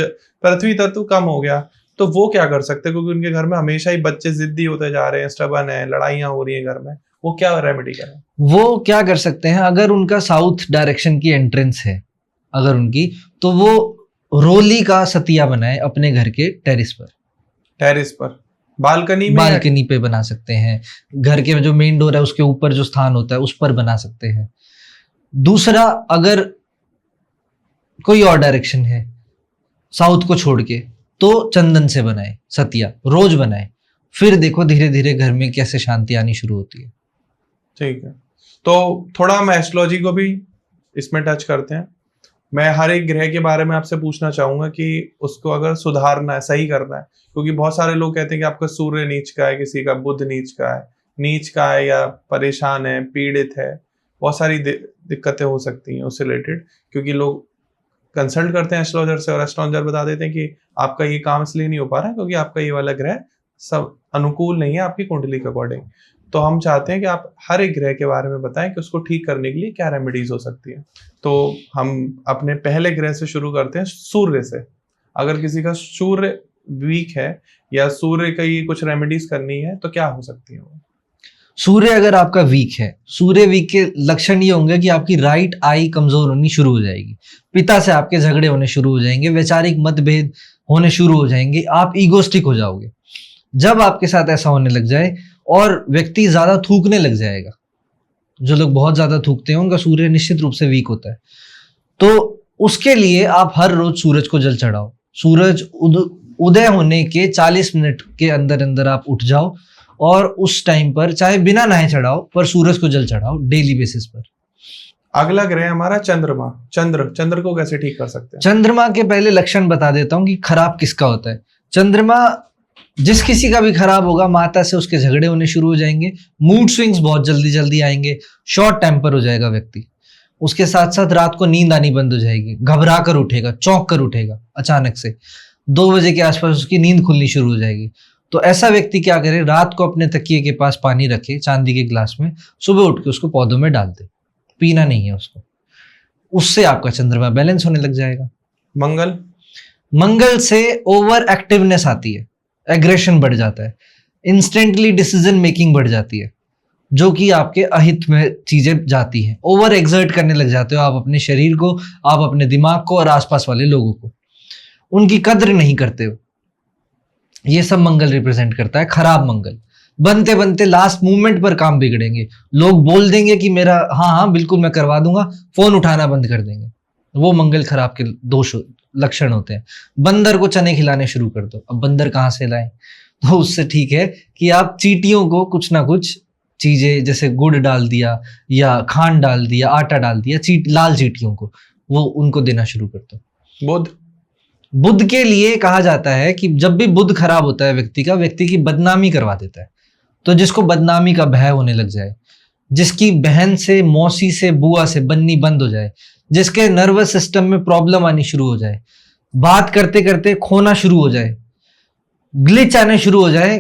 पृथ्वी तत्व कम हो गया। तो वो क्या कर सकते हैं, क्योंकि उनके घर में हमेशा ही बच्चे जिद्दी होते जा रहे हैं, स्टबन है, लड़ाइयां हो रही है घर में, वो क्या रेमेडी करें? वो क्या कर सकते हैं, अगर उनका साउथ डायरेक्शन की एंट्रेंस है अगर उनकी, तो वो रोली का सतिया बनाए अपने घर के टेरिस पर, बालकनी पे बना सकते हैं। घर के जो मेन डोर है उसके ऊपर जो स्थान होता है उस पर बना सकते हैं। दूसरा, अगर कोई और डायरेक्शन है साउथ को छोड़ के, तो चंदन से बनाए सतिया, रोज बनाए, फिर देखो धीरे धीरे घर में कैसे शांति आनी शुरू होती है। ठीक है, तो थोड़ा हम एस्ट्रोलॉजी को भी इसमें टच करते हैं। मैं हर एक ग्रह के बारे में आपसे पूछना चाहूंगा कि उसको अगर सुधारना है, सही करना है, क्योंकि बहुत सारे लोग कहते हैं कि आपका सूर्य नीच का है, किसी का बुध नीच का है या परेशान है, पीड़ित है, बहुत सारी दिक्कतें हो सकती हैं उससे रिलेटेड, क्योंकि लोग कंसल्ट करते हैं एस्ट्रोलॉजर से और एस्ट्रोलॉजर बता देते हैं कि आपका ये काम इसलिए नहीं हो पा रहा है क्योंकि आपका ये वाला ग्रह सब अनुकूल नहीं है आपकी कुंडली के अकॉर्डिंग। तो हम चाहते हैं कि आप हर एक ग्रह के बारे में बताएं कि उसको ठीक करने के लिए क्या रेमेडीज हो सकती है। तो हम अपने पहले ग्रह से शुरू करते हैं, सूर्य से। अगर किसी का सूर्य वीक है या सूर्य का ये कुछ रेमेडीज करनी है तो क्या हो सकती है? सूर्य अगर आपका वीक है, सूर्य वीक के लक्षण ये होंगे कि आपकी राइट आई कमजोर होनी शुरू हो जाएगी, पिता से आपके झगड़े होने शुरू हो जाएंगे, वैचारिक मतभेद होने शुरू हो जाएंगे, आप ईगोस्टिक हो जाओगे। जब आपके साथ ऐसा होने लग जाए और व्यक्ति ज्यादा थूकने लग जाएगा, जो लोग बहुत ज्यादा थूकते हैं उनका सूर्य निश्चित रूप से वीक होता है, तो उसके लिए आप हर रोज सूरज को जल चढ़ाओ। सूरज उदय होने के 40 मिनट के अंदर अंदर आप उठ जाओ और उस टाइम पर चाहे बिना नहाए चढ़ाओ पर सूरज को जल चढ़ाओ डेली बेसिस पर। अगला ग्रह हमारा चंद्रमा। चंद्र को कैसे ठीक कर सकते हैं? चंद्रमा के पहले लक्षण बता देता हूं कि खराब किसका होता है। चंद्रमा जिस किसी का भी खराब होगा, माता से उसके झगड़े होने शुरू हो जाएंगे, मूड स्विंग्स बहुत जल्दी जल्दी आएंगे, शॉर्ट टेम्पर हो जाएगा व्यक्ति, उसके साथ साथ रात को नींद आनी बंद हो जाएगी, घबरा कर उठेगा, चौंक कर उठेगा, अचानक से 2 बजे के आसपास उसकी नींद खुलनी शुरू हो जाएगी। तो ऐसा व्यक्ति क्या करे, रात को अपने तकिए के पास पानी रखे चांदी के गिलास में, सुबह उठ के उसको पौधों में डाल दे, पीना नहीं है उसको, उससे आपका चंद्रमा बैलेंस होने लग जाएगा। मंगल से ओवर एक्टिवनेस आती है, एग्रेशन बढ़ जाता है, इंस्टेंटली डिसीजन मेकिंग बढ़ जाती है, जो कि आपके अहित में चीजें जाती हैं। ओवर एग्जर्ट करने लग जाते हो आप अपने शरीर को, आप अपने दिमाग को और आसपास वाले लोगों को, उनकी कद्र नहीं करते हो। ये सब मंगल रिप्रेजेंट करता है, खराब मंगल। बनते बनते लास्ट मोमेंट पर काम बिगड़ेंगे, लोग बोल देंगे कि मेरा हाँ बिल्कुल मैं करवा दूंगा, फोन उठाना बंद कर देंगे, वो मंगल खराब के दोष लक्षण होते हैं। बंदर को चने खिलाने शुरू कर दो, अब बंदर कहाँ से लाएं, तो उससे ठीक है कि आप चींटियों को कुछ ना कुछ चीजें जैसे गुड़ डाल दिया या खांड डाल दिया, आटा डाल दिया, लाल चींटियों को, वो उनको देना शुरू कर दो। बुध के लिए कहा जाता है कि जब भी बुध खराब होता है व्यक्ति की बदनामी करवा देता है। तो जिसको बदनामी का भय होने लग जाए, जिसकी बहन से, मौसी से, बुआ से बननी बंद हो जाए, जिसके नर्वस सिस्टम में प्रॉब्लम आनी शुरू हो जाए, बात करते करते खोना शुरू हो जाए, ग्लिच आने शुरू हो जाए,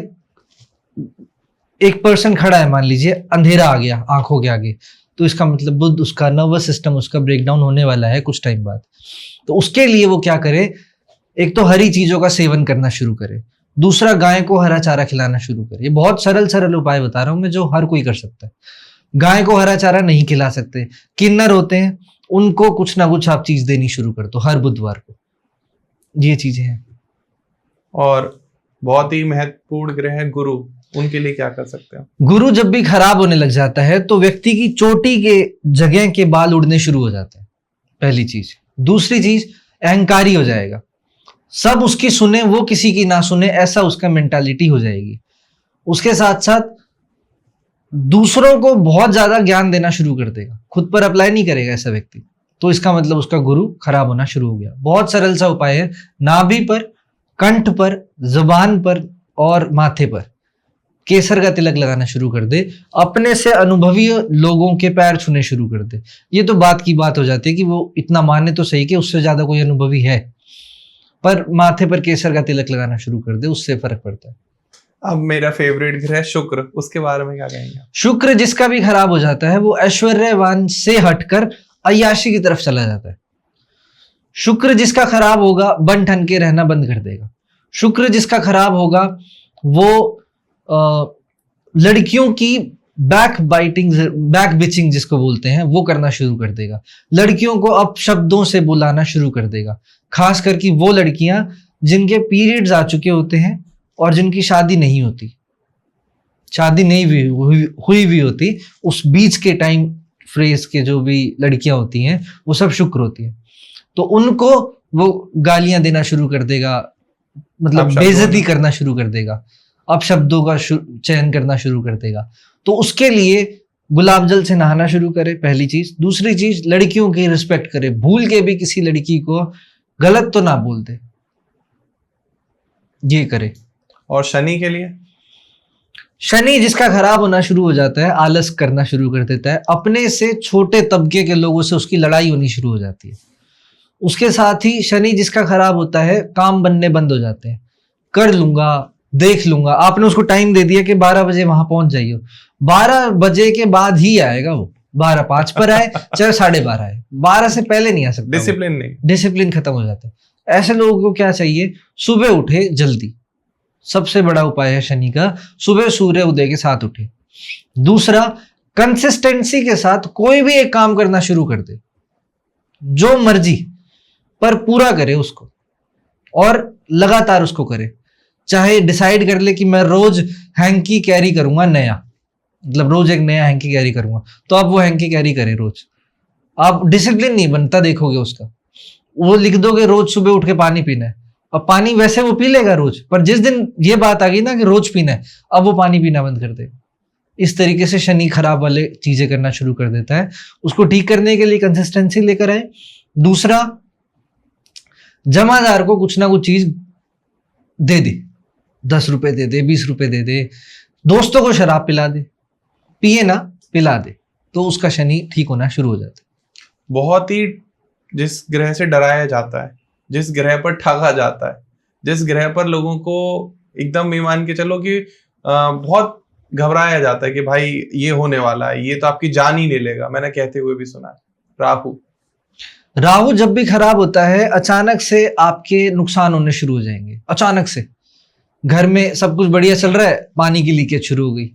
एक पर्सन खड़ा है, मान लीजिए अंधेरा आ गया आंखों के आगे, तो इसका मतलब बुद्ध, उसका नर्वस सिस्टम उसका ब्रेकडाउन होने वाला है कुछ टाइम बाद। तो उसके लिए वो क्या करे, एक तो हरी चीजों का सेवन करना शुरू करे, दूसरा गाय को हरा चारा खिलाना शुरू करे। ये बहुत सरल सरल उपाय बता रहा हूं मैं, जो हर कोई कर सकता है। गाय को हरा चारा नहीं खिला सकते, किन्नर होते हैं, उनको कुछ ना कुछ आप चीज देनी शुरू कर दो हर बुधवार को। ये चीजें हैं। और बहुत ही महत्वपूर्ण ग्रह है गुरु, उनके लिए क्या कर सकते हैं? गुरु जब भी खराब होने लग जाता है तो व्यक्ति की चोटी के जगह के बाल उड़ने शुरू हो जाते हैं, पहली चीज। दूसरी चीज, अहंकारी हो जाएगा, सब उसकी सुने वो किसी की ना सुने, ऐसा उसका मेंटालिटी हो जाएगी। उसके साथ साथ दूसरों को बहुत ज्यादा ज्ञान देना शुरू कर देगा, खुद पर अप्लाई नहीं करेगा ऐसा व्यक्ति। तो इसका मतलब उसका गुरु खराब होना शुरू हो गया। बहुत सरल सा उपाय है, नाभि पर, कंठ पर, जुबान पर और माथे पर केसर का तिलक लगाना शुरू कर दे। अपने से अनुभवी लोगों के पैर छूने शुरू कर दे। ये तो बात की बात हो जाती है कि वो इतना माने तो सही कि उससे ज्यादा कोई अनुभवी है, पर माथे पर केसर का तिलक लगाना शुरू कर दे, उससे फर्क पड़ता है। अब मेरा फेवरेट ग्रह शुक्र, उसके बारे में क्या कहेंगे? शुक्र जिसका भी खराब हो जाता है वो ऐश्वर्यवान से हटकर अय्याशी की तरफ चला जाता है। शुक्र जिसका खराब होगा बन ठन के रहना बंद कर देगा। शुक्र जिसका खराब होगा वो लड़कियों की बैक बिचिंग जिसको बोलते हैं वो करना शुरू कर देगा। लड़कियों को अपशब्दों से बुलाना शुरू कर देगा, खास करके वो लड़कियां जिनके पीरियड्स आ चुके होते हैं और जिनकी शादी नहीं होती, शादी नहीं हुई भी होती, उस बीच के टाइम फ्रेज के जो भी लड़कियां होती हैं वो सब शुक्र होती हैं। तो उनको वो गालियां देना शुरू कर देगा, मतलब बेइज्जती करना शुरू कर देगा, अपशब्दों का चयन करना शुरू कर देगा। तो उसके लिए गुलाब जल से नहाना शुरू करे, पहली चीज। दूसरी चीज, लड़कियों की रिस्पेक्ट करे, भूल के भी किसी लड़की को गलत तो ना बोल दे, ये करे। और शनि के लिए? शनि जिसका खराब होना शुरू हो जाता है, आलस करना शुरू कर देता है, अपने से छोटे तबके के लोगों से उसकी लड़ाई होनी शुरू हो जाती है। उसके साथ ही शनि जिसका खराब होता है, काम बनने बंद हो जाते हैं, कर लूंगा, देख लूंगा। आपने उसको टाइम दे दिया कि 12 बजे वहां पहुंच जाइए, 12 बजे के बाद ही आएगा वो, 12:05 पर आए चाहे 12:30 आए, 12 से पहले नहीं आ सकता। डिसिप्लिन नहीं, डिसिप्लिन खत्म हो जाता है। ऐसे लोगों को क्या चाहिए, सुबह उठे जल्दी। सबसे बड़ा उपाय है शनि का, सुबह सूर्य उदय के साथ उठे। दूसरा, कंसिस्टेंसी के साथ कोई भी एक काम करना शुरू कर दे, जो मर्जी, पर पूरा करे उसको और लगातार उसको करे। चाहे डिसाइड कर ले कि मैं रोज हैंकी कैरी करूंगा नया, मतलब रोज एक नया हैंकी कैरी करूंगा, तो आप वो हैंकी कैरी करें रोज। आप डिसिप्लिन नहीं बनता देखोगे उसका, वो लिख दोगे रोज सुबह उठ के पानी पीना है, अब पानी वैसे वो पी लेगा रोज, पर जिस दिन ये बात आ गई ना कि रोज पीना है, अब वो पानी पीना बंद कर देगा। इस तरीके से शनि खराब वाले चीजें करना शुरू कर देता है। उसको ठीक करने के लिए कंसिस्टेंसी लेकर आए। दूसरा, जमादार को कुछ ना कुछ चीज दे दे, 10 रुपए दे दे, 20 रुपए दे दे, दोस्तों को शराब पिला दे, पिए ना पिला दे, तो उसका शनि ठीक होना शुरू हो जाता है। बहुत ही जिस ग्रह से डराया जाता है, जिस ग्रह पर ठगा जाता है, जिस ग्रह पर लोगों को एकदम ये मान के चलो कि बहुत घबराया जाता है कि भाई ये होने वाला है, ये तो आपकी जान ही ले लेगा, मैंने कहते हुए भी सुना है, राहु। राहु जब भी खराब होता है, अचानक से आपके नुकसान होने शुरू हो जाएंगे। अचानक से घर में सब कुछ बढ़िया चल रहा है, पानी की लीकेज शुरू हो गई।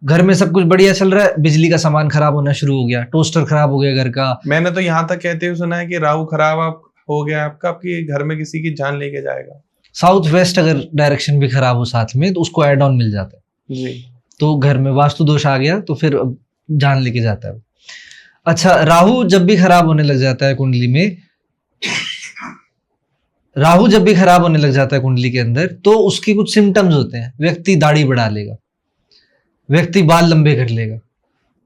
घर में सब कुछ बढ़िया चल रहा है, बिजली का सामान खराब होना शुरू हो गया, टोस्टर खराब हो गया घर का। मैंने तो यहाँ तक कहते हुए सुना है कि राहु खराब आप हो गया आपका, आपकी घर में किसी की जान लेके जाएगा। साउथ वेस्ट अगर डायरेक्शन भी खराब हो साथ में, तो उसको एड ऑन मिल जाता है जी। तो घर में वास्तु दोष आ गया तो फिर जान लेके जाता है। अच्छा, राहु जब भी खराब होने लग जाता है कुंडली में, राहु जब भी खराब होने लग जाता है कुंडली के अंदर, तो उसकी कुछ सिम्टम्स होते हैं। व्यक्ति दाढ़ी बढ़ा लेगा, व्यक्ति बाल लंबे कर लेगा,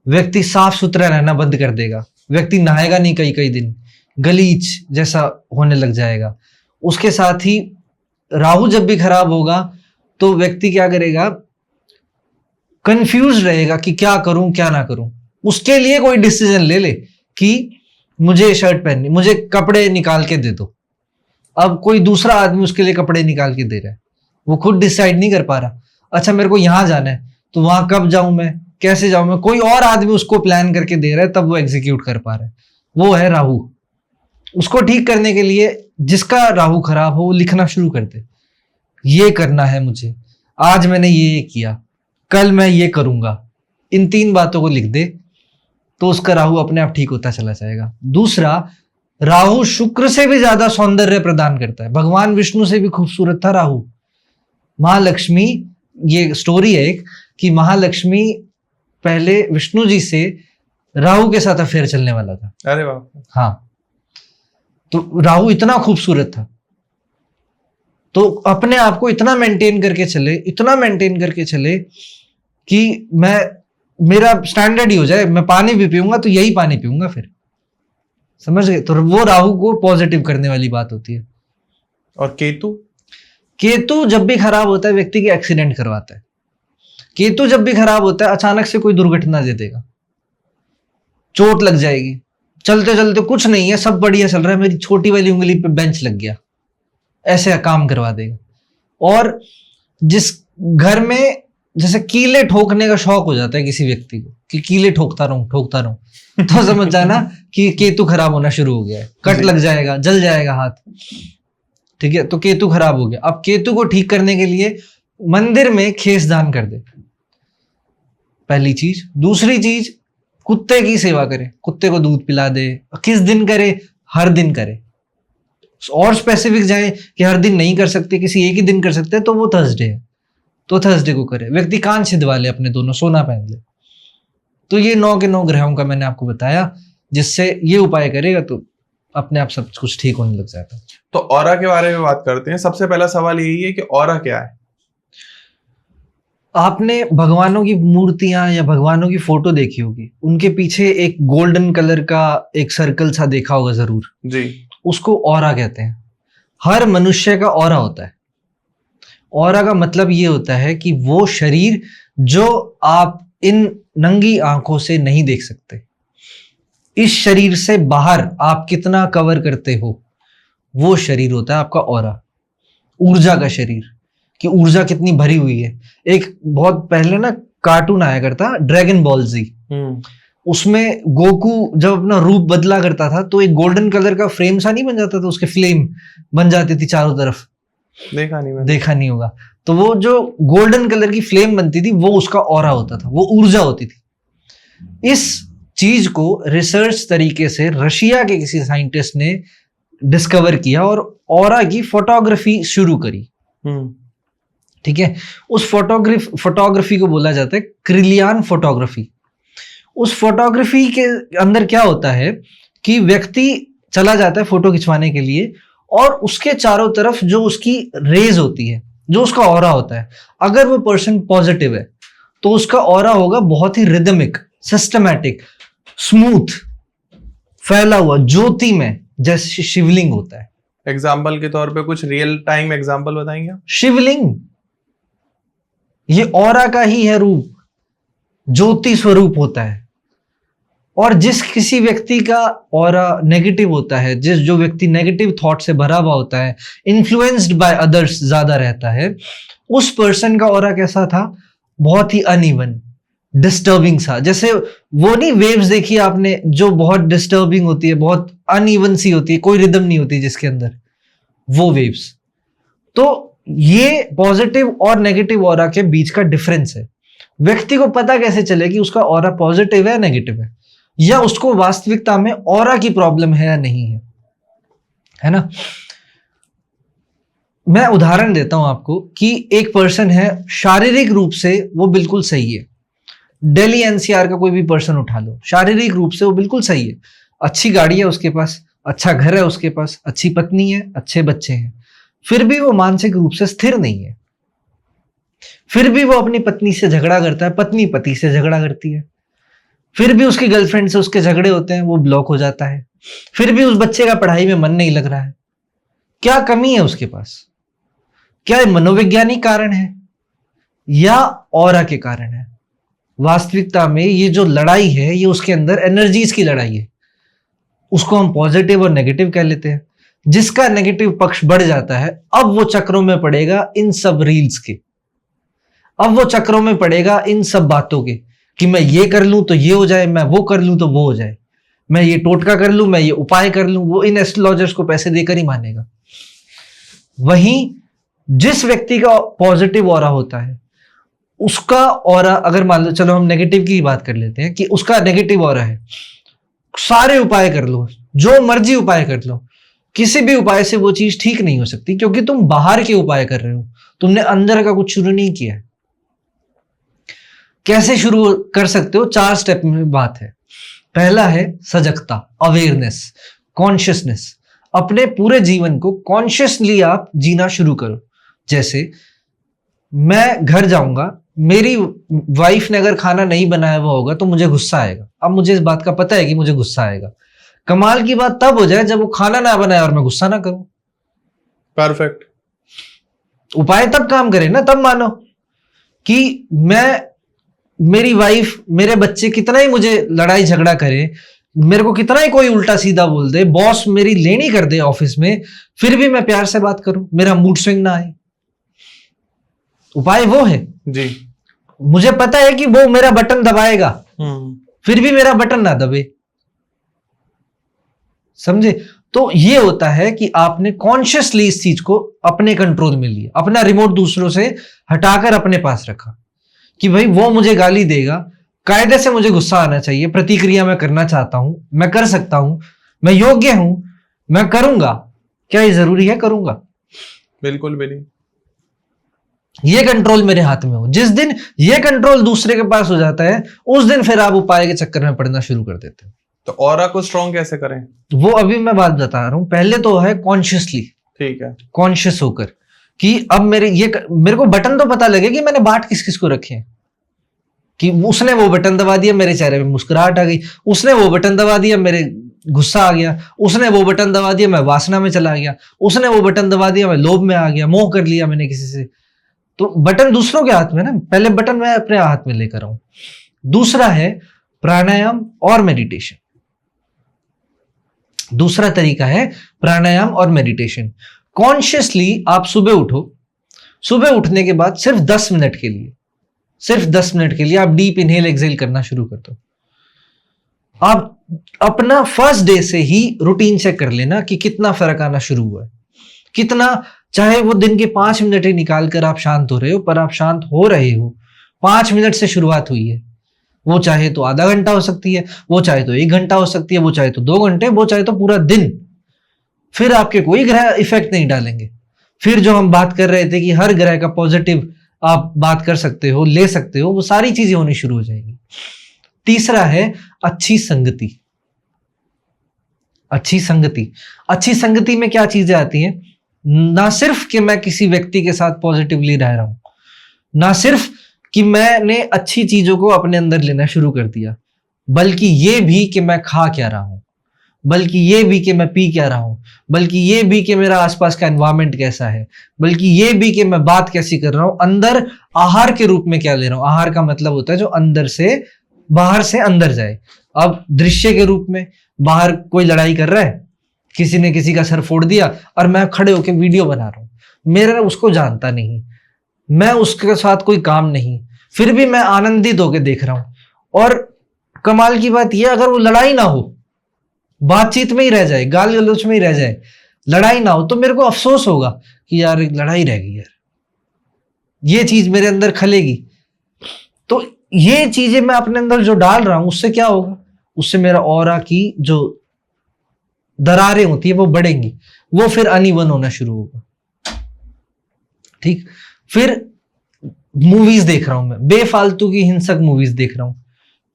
व्यक्ति साफ सुथरा रहना बंद कर देगा, व्यक्ति नहाएगा नहीं कई कई दिन, गलीच जैसा होने लग जाएगा। उसके साथ ही राहु जब भी खराब होगा तो व्यक्ति क्या करेगा, कंफ्यूज रहेगा कि क्या करूं क्या ना करूं। उसके लिए कोई डिसीजन ले ले कि मुझे शर्ट पहननी, मुझे कपड़े निकाल के दे दो। अब कोई दूसरा आदमी उसके लिए कपड़े निकाल के दे रहा है, वो खुद डिसाइड नहीं कर पा रहा। अच्छा, मेरे को यहां जाना है, तो वहां कब जाऊं मैं, कैसे जाऊं मैं, कोई और आदमी उसको प्लान करके दे रहा है तब वो एग्जीक्यूट कर पा रहा है। वो है राहु। उसको ठीक करने के लिए जिसका राहु खराब हो वो लिखना शुरू कर दे, ये करना है मुझे, आज मैंने ये किया, कल मैं ये करूंगा, इन 3 बातों को लिख दे तो उसका राहु अपने आप ठीक होता चला जाएगा। दूसरा, राहु शुक्र से भी ज्यादा सौंदर्य प्रदान करता है। भगवान विष्णु से भी खूबसूरत था राहु। महालक्ष्मी, ये स्टोरी है एक, कि महालक्ष्मी पहले विष्णु जी से राहु के साथ अफेयर चलने वाला था। अरे वाह। हाँ, तो राहु इतना खूबसूरत था, तो अपने आप को इतना मेंटेन करके चले, इतना मेंटेन करके चले कि मेरा स्टैंडर्ड ही हो जाए, मैं पानी भी पीऊंगा तो यही पानी पीऊंगा फिर, समझ गए। तो वो राहु को पॉजिटिव करने वाली बात होती है। और केतु? केतु जब भी खराब होता है व्यक्ति के एक्सीडेंट करवाता है। केतु जब भी खराब होता है अचानक से कोई दुर्घटना दे देगा, चोट लग जाएगी, चलते चलते कुछ नहीं है, सब बढ़िया चल रहा है, मेरी छोटी वाली उंगली पे बेंच लग गया, ऐसे काम करवा देगा। और जिस घर में जैसे कीले ठोकने का शौक हो जाता है किसी व्यक्ति को, कि कीले ठोकता रहूं तो समझ जाना कि केतु खराब होना शुरू हो गया है, कट लग जाएगा, जल जाएगा हाथ, ठीक है। तो केतु खराब हो गया। अब केतु को ठीक करने के लिए मंदिर में खेस दान कर दे, पहली चीज। दूसरी चीज, कुत्ते की सेवा करे, कुत्ते को दूध पिला दे। किस दिन करे? हर दिन करे। और स्पेसिफिक जाए कि हर दिन नहीं कर सकते, किसी एक ही दिन कर सकते हैं, तो वो थर्सडे है, तो थर्सडे को करे। व्यक्ति कान छिदवा ले अपने दोनों, सोना पहन ले। तो ये 9 के 9 ग्रहों का मैंने आपको बताया, जिससे ये उपाय करेगा तो अपने आप सब कुछ ठीक होने लग जाता है। तो ऑरा के बारे में बात करते हैं। सबसे पहला सवाल यही है कि ऑरा क्या है? आपने भगवानों की मूर्तियां या भगवानों की फोटो देखी होगी, उनके पीछे एक गोल्डन कलर का एक सर्कल सा देखा होगा जरूर जी। उसको ऑरा कहते हैं। हर मनुष्य का ऑरा होता है। ऑरा का मतलब ये होता है कि वो शरीर जो आप इन नंगी आंखों से नहीं देख सकते, इस शरीर से बाहर आप कितना कवर करते हो, वो शरीर होता है आपका ऑरा। ऊर्जा का शरीर, कि ऊर्जा कितनी भरी हुई है। एक बहुत पहले ना कार्टून आया करता, ड्रैगन बॉल जी, उसमें गोकू जब अपना रूप बदला करता था तो एक गोल्डन कलर का फ्रेम सा नहीं बन जाता था, उसके फ्लेम बन जाती थी चारों तरफ। देखा नहीं होगा। तो वो जो गोल्डन कलर की फ्लेम बनती थी वो उसका ऑरा होता था, वो ऊर्जा होती थी। इस चीज को रिसर्च तरीके से रशिया के किसी साइंटिस्ट ने डिस्कवर किया और ऑरा की फोटोग्राफी शुरू करी। ठीक है। उस फोटोग्राफी को बोला जाता है क्रिलियन फोटोग्राफी। उस फोटोग्राफी के अंदर क्या होता है कि व्यक्ति चला जाता है फोटो खिंचवाने के लिए, और उसके चारों तरफ जो उसकी रेज होती है, जो उसका ऑरा होता है, अगर वो पर्सन पॉजिटिव है तो उसका ऑरा होगा बहुत ही रिदमिक, सिस्टमैटिक, स्मूथ, फैला हुआ, ज्योति में जैसे शिवलिंग होता है। एग्जाम्पल के तौर पे कुछ रियल टाइम एग्जाम्पल बताएंगे? शिवलिंग ये ऑरा का ही है रूप, ज्योति स्वरूप होता है। और जिस किसी व्यक्ति का ऑरा नेगेटिव होता है, जो व्यक्ति नेगेटिव थॉट से भरा हुआ होता है, इन्फ्लुएंस्ड बाय अदर्स ज्यादा रहता है, उस पर्सन का ऑरा कैसा था? बहुत ही अनइवन, डिस्टर्बिंग सा। जैसे वो नहीं वेव्स देखी आपने जो बहुत डिस्टर्बिंग होती है, बहुत अनइवन सी होती है, कोई रिदम नहीं होती जिसके अंदर, वो वेव्स। तो ये पॉजिटिव और नेगेटिव ऑरा के बीच का डिफरेंस है। व्यक्ति को पता कैसे चले कि उसका ऑरा पॉजिटिव है, नेगेटिव है, या उसको वास्तविकता में ऑरा की प्रॉब्लम है या नहीं है, है ना? मैं उदाहरण देता हूं आपको कि एक पर्सन है, शारीरिक रूप से वो बिल्कुल सही है। दिल्ली एनसीआर का कोई भी पर्सन उठा लो, शारीरिक रूप से वो बिल्कुल सही है, अच्छी गाड़ी है उसके पास, अच्छा घर है उसके पास, अच्छी पत्नी है, अच्छे बच्चे हैं, फिर भी वो मानसिक रूप से स्थिर नहीं है। फिर भी वो अपनी पत्नी से झगड़ा करता है, पत्नी पति से झगड़ा करती है, फिर भी उसकी गर्लफ्रेंड से उसके झगड़े होते हैं, वो ब्लॉक हो जाता है, फिर भी उस बच्चे का पढ़ाई में मन नहीं लग रहा है। क्या कमी है उसके पास? क्या मनोवैज्ञानिक कारण है या ऑरा के कारण है? वास्तविकता में ये जो लड़ाई है ये उसके अंदर एनर्जीज की लड़ाई है। उसको हम पॉजिटिव और नेगेटिव कह लेते हैं। जिसका नेगेटिव पक्ष बढ़ जाता है अब वो चक्रों में पड़ेगा इन सब रील्स के, अब वो चक्रों में पड़ेगा इन सब बातों के कि मैं ये कर लूं तो ये हो जाए, मैं वो कर लूं तो वो हो जाए, मैं ये टोटका कर लूं, मैं ये उपाय कर लूं। वो इन एस्ट्रोलॉजर्स को पैसे देकर ही मानेगा। वहीं जिस व्यक्ति का पॉजिटिव ऑरा होता है, उसका ऑरा, अगर मान लो, चलो हम नेगेटिव की बात कर लेते हैं कि उसका नेगेटिव ऑरा है, सारे उपाय कर लो, जो मर्जी उपाय कर लो, किसी भी उपाय से वो चीज ठीक नहीं हो सकती, क्योंकि तुम बाहर के उपाय कर रहे हो, तुमने अंदर का कुछ शुरू नहीं किया है। कैसे शुरू कर सकते हो? 4 स्टेप में बात है। पहला है सजगता, अवेयरनेस, कॉन्शियसनेस। अपने पूरे जीवन को कॉन्शियसली आप जीना शुरू करो। जैसे मैं घर जाऊंगा, मेरी वाइफ ने अगर खाना नहीं बनाया हुआ होगा तो मुझे गुस्सा आएगा। अब मुझे इस बात का पता है कि मुझे गुस्सा आएगा। कमाल की बात तब हो जाए जब वो खाना ना बनाए और मैं गुस्सा ना करूं। परफेक्ट। उपाय तब काम करे ना, तब मानो कि मेरी वाइफ, मेरे बच्चे कितना ही मुझे लड़ाई झगड़ा करे, मेरे को कितना ही कोई उल्टा सीधा बोल दे, बॉस मेरी लेनी कर दे ऑफिस में, फिर भी मैं प्यार से बात करूं, मेरा मूड स्विंग ना आए। उपाय वो है जी। मुझे पता है कि वो मेरा बटन दबाएगा, फिर भी मेरा बटन ना दबे। समझे? तो ये होता है कि आपने कॉन्शियसली इस चीज को अपने कंट्रोल में लिया, अपना रिमोट दूसरों से हटाकर अपने पास रखा कि भाई वो मुझे गाली देगा, कायदे से मुझे गुस्सा आना चाहिए, प्रतिक्रिया मैं करना चाहता हूं, मैं कर सकता हूं, मैं योग्य हूं, मैं करूंगा। क्या ये जरूरी है? करूंगा। बिल्कुल भी नहीं। ये कंट्रोल मेरे हाथ में हो। जिस दिन ये कंट्रोल दूसरे के पास हो जाता है, उस दिन फिर आप उपाय के चक्कर में पड़ना शुरू कर देते हो। तो ऑरा को स्ट्रॉन्ग कैसे करें? वो अभी मैं बात बता रहा हूं। पहले तो है कॉन्शियसली, ठीक है, कॉन्शियस होकर कि अब मेरे को बटन तो पता लगे कि मैंने बांट किस किस को रखे हैं, कि उसने वो बटन दबा दिया, मेरे चेहरे पे मुस्कुराहट आ गई, उसने वो बटन दबा दिया, मेरे गुस्सा आ गया, उसने वो बटन दबा दिया, मैं वासना में चला गया, उसने वो बटन दबा दिया, मैं लोभ में आ गया, मोह कर लिया मैंने किसी से। तो बटन दूसरों के हाथ में ना, पहले बटन मैं अपने हाथ में लेकर आऊं। दूसरा है प्राणायाम और मेडिटेशन। दूसरा तरीका है प्राणायाम और मेडिटेशन। कॉन्शियसली आप सुबह उठो, सुबह उठने के बाद सिर्फ 10 मिनट के लिए, सिर्फ 10 मिनट के लिए आप डीप इनहेल एक्सहेल करना शुरू कर दो। आप अपना फर्स्ट डे से ही रूटीन चेक कर लेना कि कितना फर्क आना शुरू हुआ है, कितना, चाहे वो दिन के 5 मिनट ही निकाल कर आप शांत हो रहे हो, पर आप शांत हो रहे हो। 5 मिनट से शुरुआत हुई है, वो चाहे तो आधा घंटा हो सकती है, वो चाहे तो 1 घंटा हो सकती है, वो चाहे तो 2 घंटे, वो चाहे तो पूरा दिन। फिर आपके कोई ग्रह इफेक्ट नहीं डालेंगे। फिर जो हम बात कर रहे थे कि हर ग्रह का पॉजिटिव आप बात कर सकते हो, ले सकते हो, वो सारी चीजें होनी शुरू हो जाएंगी। तीसरा है अच्छी संगति। अच्छी संगति, अच्छी संगति में क्या चीजें आती हैं? ना सिर्फ कि मैं किसी व्यक्ति के साथ पॉजिटिवली रह रहा हूं, ना सिर्फ कि मैंने अच्छी चीजों को अपने अंदर लेना शुरू कर दिया, बल्कि ये भी कि मैं खा क्या रहा हूं, बल्कि ये भी कि मैं पी क्या रहा हूं, बल्कि ये भी कि मेरा आसपास का एनवायरनमेंट कैसा है, बल्कि ये भी कि मैं बात कैसी कर रहा हूं, अंदर आहार के रूप में क्या ले रहा हूं। आहार का मतलब होता है जो अंदर से, बाहर से अंदर जाए। अब दृश्य के रूप में बाहर कोई लड़ाई कर रहा है, किसी ने किसी का सर फोड़ दिया और मैं खड़े होकर वीडियो बना रहा हूं, मेरा उसको जानता नहीं, मैं उसके साथ कोई काम नहीं, फिर भी मैं आनंदित होकर देख रहा हूं। और कमाल की बात यह, अगर वो लड़ाई ना हो, बातचीत में ही रह जाए, गाल गलौच में ही रह जाए, लड़ाई ना हो, तो मेरे को अफसोस होगा कि यार लड़ाई रह गई, यार ये चीज मेरे अंदर खलेगी। तो ये चीजें मैं अपने अंदर जो डाल रहा हूं, उससे क्या होगा? उससे मेरा ऑरा की जो दरारें होती है वो बढ़ेंगी, वो फिर अनइवन होना शुरू होगा। ठीक। फिर मूवीज देख रहा हूं मैं, बेफालतू की हिंसक मूवीज देख रहा हूं,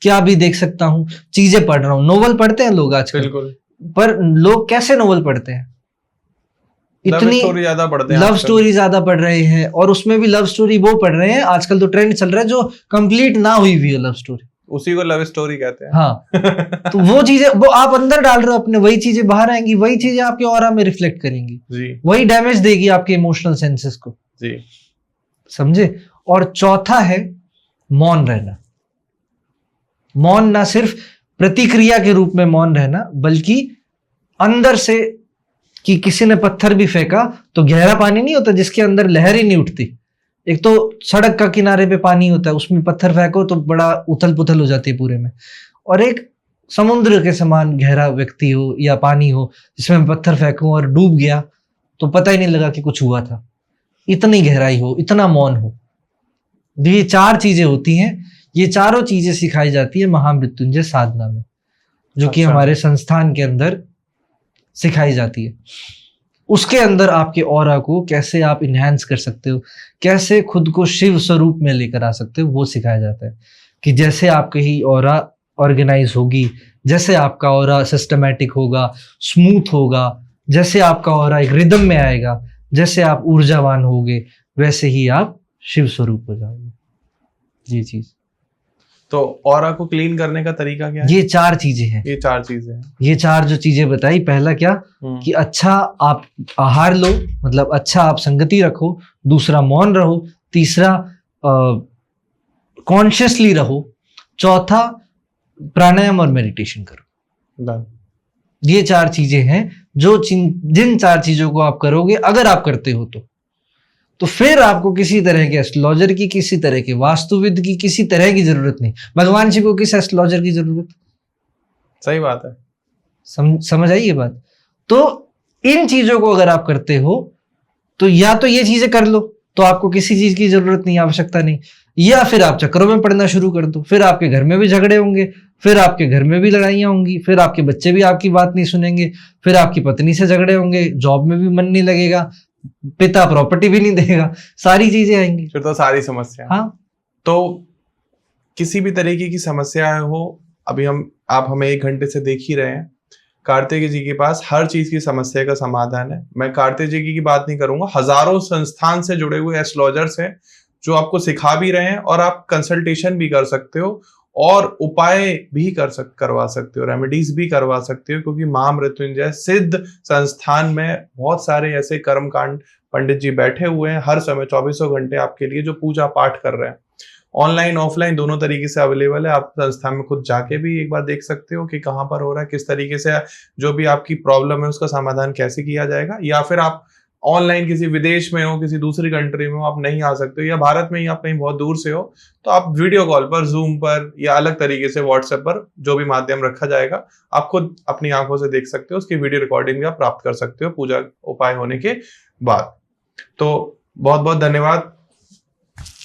क्या भी देख सकता हूं, चीजें पढ़ रहा हूं। नोवेल पढ़ते हैं लोग आजकल, पर लोग कैसे नोवेल पढ़ते हैं? इतनी ज्यादा पढ़ते हैं, लव स्टोरी ज्यादा पढ़ रहे हैं, और उसमें भी लव स्टोरी वो पढ़ रहे हैं, आजकल तो ट्रेंड चल रहा है जो कंप्लीट ना हुई हुई है लव स्टोरी, उसी को लव स्टोरी कहते हैं। हाँ। तो वो चीजें वो आप अंदर डाल रहे हो अपने, वही चीजें बाहर आएंगी, वही चीजें आपके ऑरा में रिफ्लेक्ट करेंगी जी, वही डैमेज देगी आपके इमोशनल सेंसेस को जी। समझे? और चौथा है मौन रहना। मौन ना सिर्फ प्रतिक्रिया के रूप में मौन रहना, बल्कि अंदर से, कि किसी ने पत्थर भी फेंका तो गहरा पानी नहीं होता जिसके अंदर लहर ही नहीं उठती, एक तो सड़क का किनारे पे पानी होता है, उसमें पत्थर फेंको तो बड़ा उथल पुथल हो जाती है पूरे में, और एक समुद्र के समान गहरा व्यक्ति हो या पानी हो जिसमें मैं पत्थर फेंकूं और डूब गया तो पता ही नहीं लगा कि कुछ हुआ था। इतनी गहराई हो, इतना मौन हो, ये 4 चीजें होती हैं। ये चारों चीजें सिखाई जाती है महामृत्युंजय साधना में, जो कि अच्छा। हमारे संस्थान के अंदर सिखाई जाती है। उसके अंदर आपके ऑरा को कैसे आप इनहैंस कर सकते हो, कैसे खुद को शिव स्वरूप में लेकर आ सकते हो, वो सिखाया जाता है। कि जैसे आपकी ही ऑरा ऑर्गेनाइज होगी, जैसे आपका ऑरा सिस्टमैटिक होगा, स्मूथ होगा, जैसे आपका ऑरा एक रिदम में आएगा, जैसे आप ऊर्जावान होगे, वैसे ही आप शिव स्वरूप हो जाओगे। जी चीज, तो ऑरा को क्लीन करने का तरीका क्या है? ये 4 चीजें हैं। ये 4 चीजें हैं। ये 4 जो चीजें बताई, पहला क्या कि अच्छा आप आहार लो, मतलब अच्छा आप संगति रखो। दूसरा मौन रहो। तीसरा कॉन्शियसली रहो। चौथा प्राणायाम और मेडिटेशन करो। Done. ये 4 चीजें हैं जो जिन 4 चीजों को आप करोगे, अगर आप करते हो तो फिर आपको किसी तरह के एस्ट्रोलॉजर की, किसी तरह के वास्तुविद की, किसी तरह की जरूरत नहीं। भगवान जी को किस एस्ट्रोलॉजर की जरूरत? सही बात है। समझ आई ये बात? तो इन चीजों को अगर आप करते हो तो या तो ये चीजें कर लो तो आपको किसी चीज की जरूरत नहीं, आवश्यकता नहीं, या फिर आप चक्करों में पड़ना शुरू कर दो। फिर आपके घर में भी झगड़े होंगे, फिर आपके घर में भी लड़ाइयां होंगी, फिर आपके बच्चे भी आपकी बात नहीं सुनेंगे, फिर आपकी पत्नी से झगड़े होंगे, जॉब में भी मन नहीं लगेगा, पिता प्रॉपर्टी भी नहीं देगा, सारी चीजें आएंगी। फिर तो सारी समस्या। हाँ, तो किसी भी तरीके की समस्या हो, अभी आप हमें 1 घंटे से देख ही रहे हैं, कार्तिक जी के पास हर चीज की समस्या का समाधान है। मैं कार्तिक जी की बात नहीं करूंगा, हजारों संस्थान से जुड़े हुए एस्ट्रोलॉजर्स हैं जो आपको सिखा भी रहे हैं, और आप कंसल्टेशन भी कर सकते हो और उपाय भी करवा सकते हो, रेमेडीज भी करवा सकते हो, क्योंकि महामृत्युंजय सिद्ध संस्थान में बहुत सारे ऐसे कर्मकांड पंडित जी बैठे हुए हैं, हर समय 24 घंटे आपके लिए जो पूजा पाठ कर रहे हैं। ऑनलाइन ऑफलाइन दोनों तरीके से अवेलेबल है। आप संस्थान में खुद जाके भी एक बार देख सकते हो कि कहाँ पर हो रहा है, किस तरीके से जो भी आपकी प्रॉब्लम है उसका समाधान कैसे किया जाएगा। या फिर आप ऑनलाइन किसी विदेश में हो, किसी दूसरी कंट्री में हो, आप नहीं आ सकते हो, या भारत में ही आप कहीं बहुत दूर से हो, तो आप वीडियो कॉल पर, जूम पर, या अलग तरीके से व्हाट्सएप पर, जो भी माध्यम रखा जाएगा, आप खुद अपनी आंखों से देख सकते हो। उसकी वीडियो रिकॉर्डिंग भी आप प्राप्त कर सकते हो पूजा उपाय होने के बाद। तो बहुत बहुत धन्यवाद।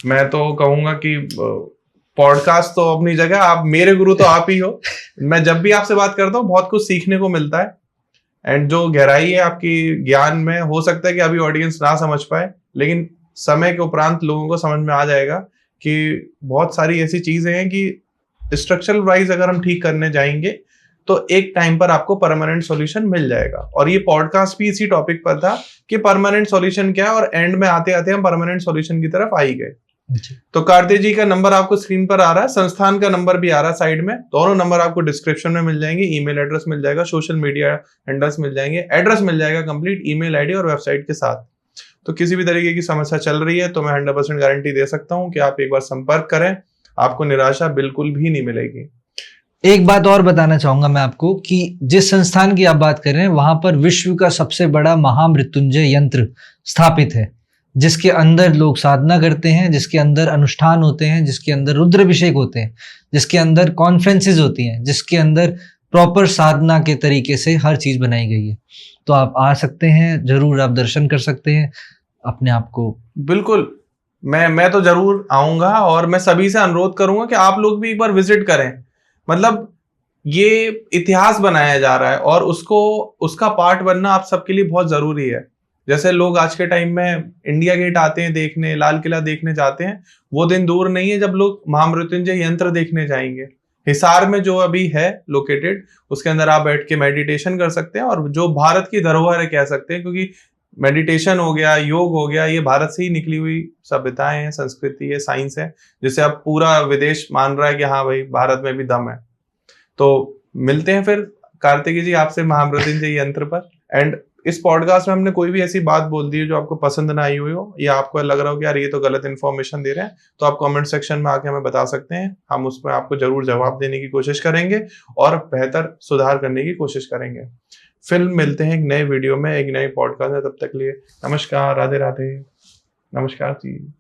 मैं तो कहूंगा कि पॉडकास्ट तो अपनी जगह, आप मेरे गुरु तो आप ही हो। मैं जब भी आपसे बात करता हूँ बहुत कुछ सीखने को मिलता है, एंड जो गहराई है आपकी ज्ञान में, हो सकता है कि अभी ऑडियंस ना समझ पाए, लेकिन समय के उपरांत लोगों को समझ में आ जाएगा कि बहुत सारी ऐसी चीजें हैं कि स्ट्रक्चरल वाइज अगर हम ठीक करने जाएंगे तो एक टाइम पर आपको परमानेंट सॉल्यूशन मिल जाएगा। और ये पॉडकास्ट भी इसी टॉपिक पर था कि परमानेंट सॉल्यूशन क्या है, और एंड में आते आते हम परमानेंट सॉल्यूशन की तरफ आ ही गए। तो कार्तिक जी का नंबर आपको स्क्रीन पर आ रहा है, संस्थान का नंबर भी आ रहा है साइड में, दोनों नंबर आपको डिस्क्रिप्शन में मिल जाएंगे, ईमेल एड्रेस मिल जाएगा, सोशल मीडिया हैंडल्स मिल जाएंगे, एड्रेस मिल जाएगा कंप्लीट, ईमेल आईडी और वेबसाइट के साथ। तो किसी भी तरीके की समस्या चल रही है तो मैं 100% गारंटी दे सकता हूं कि आप एक बार संपर्क करें, आपको निराशा बिल्कुल भी नहीं मिलेगी। एक बात और बताना चाहूंगा मैं आपको कि जिस संस्थान की आप बात कर रहे हैं वहां पर विश्व का सबसे बड़ा महामृत्युंजय यंत्र स्थापित है, जिसके अंदर लोग साधना करते हैं, जिसके अंदर अनुष्ठान होते हैं, जिसके अंदर रुद्राभिषेक होते हैं, जिसके अंदर कॉन्फ्रेंसेस होती हैं, जिसके अंदर प्रॉपर साधना के तरीके से हर चीज बनाई गई है। तो आप आ सकते हैं, जरूर आप दर्शन कर सकते हैं अपने आप को। बिल्कुल, मैं तो जरूर आऊंगा, और मैं सभी से अनुरोध करूंगा कि आप लोग भी एक बार विजिट करें। मतलब ये इतिहास बनाया जा रहा है और उसका पार्ट बनना आप सबके लिए बहुत जरूरी है। जैसे लोग आज के टाइम में इंडिया गेट आते हैं देखने, लाल किला देखने जाते हैं, वो दिन दूर नहीं है जब लोग महामृत्युंजय यंत्र देखने जाएंगे। हिसार में जो अभी है लोकेटेड, उसके अंदर आप बैठ के मेडिटेशन कर सकते हैं, और जो भारत की धरोहर है कह सकते हैं, क्योंकि मेडिटेशन हो गया, योग हो गया, ये भारत से ही निकली हुई सभ्यताएं हैं, संस्कृति है, साइंस है, जिसे अब पूरा विदेश मान रहा है कि हाँ भाई भारत में भी दम है। तो मिलते हैं फिर कार्तिकी जी आपसे महामृत्युंजय यंत्र पर। एंड इस पॉडकास्ट में हमने कोई भी ऐसी बात बोल दी है जो आपको पसंद ना आई हुई हो, या आपको लग रहा हो कि यार ये तो गलत इन्फॉर्मेशन दे रहे हैं, तो आप कमेंट सेक्शन में आके हमें बता सकते हैं। हम उसमें आपको जरूर जवाब देने की कोशिश करेंगे और बेहतर सुधार करने की कोशिश करेंगे। फिर मिलते हैं एक नए वीडियो में, एक नए पॉडकास्ट में। तब तक लिए नमस्कार, राधे राधे, नमस्कार जी।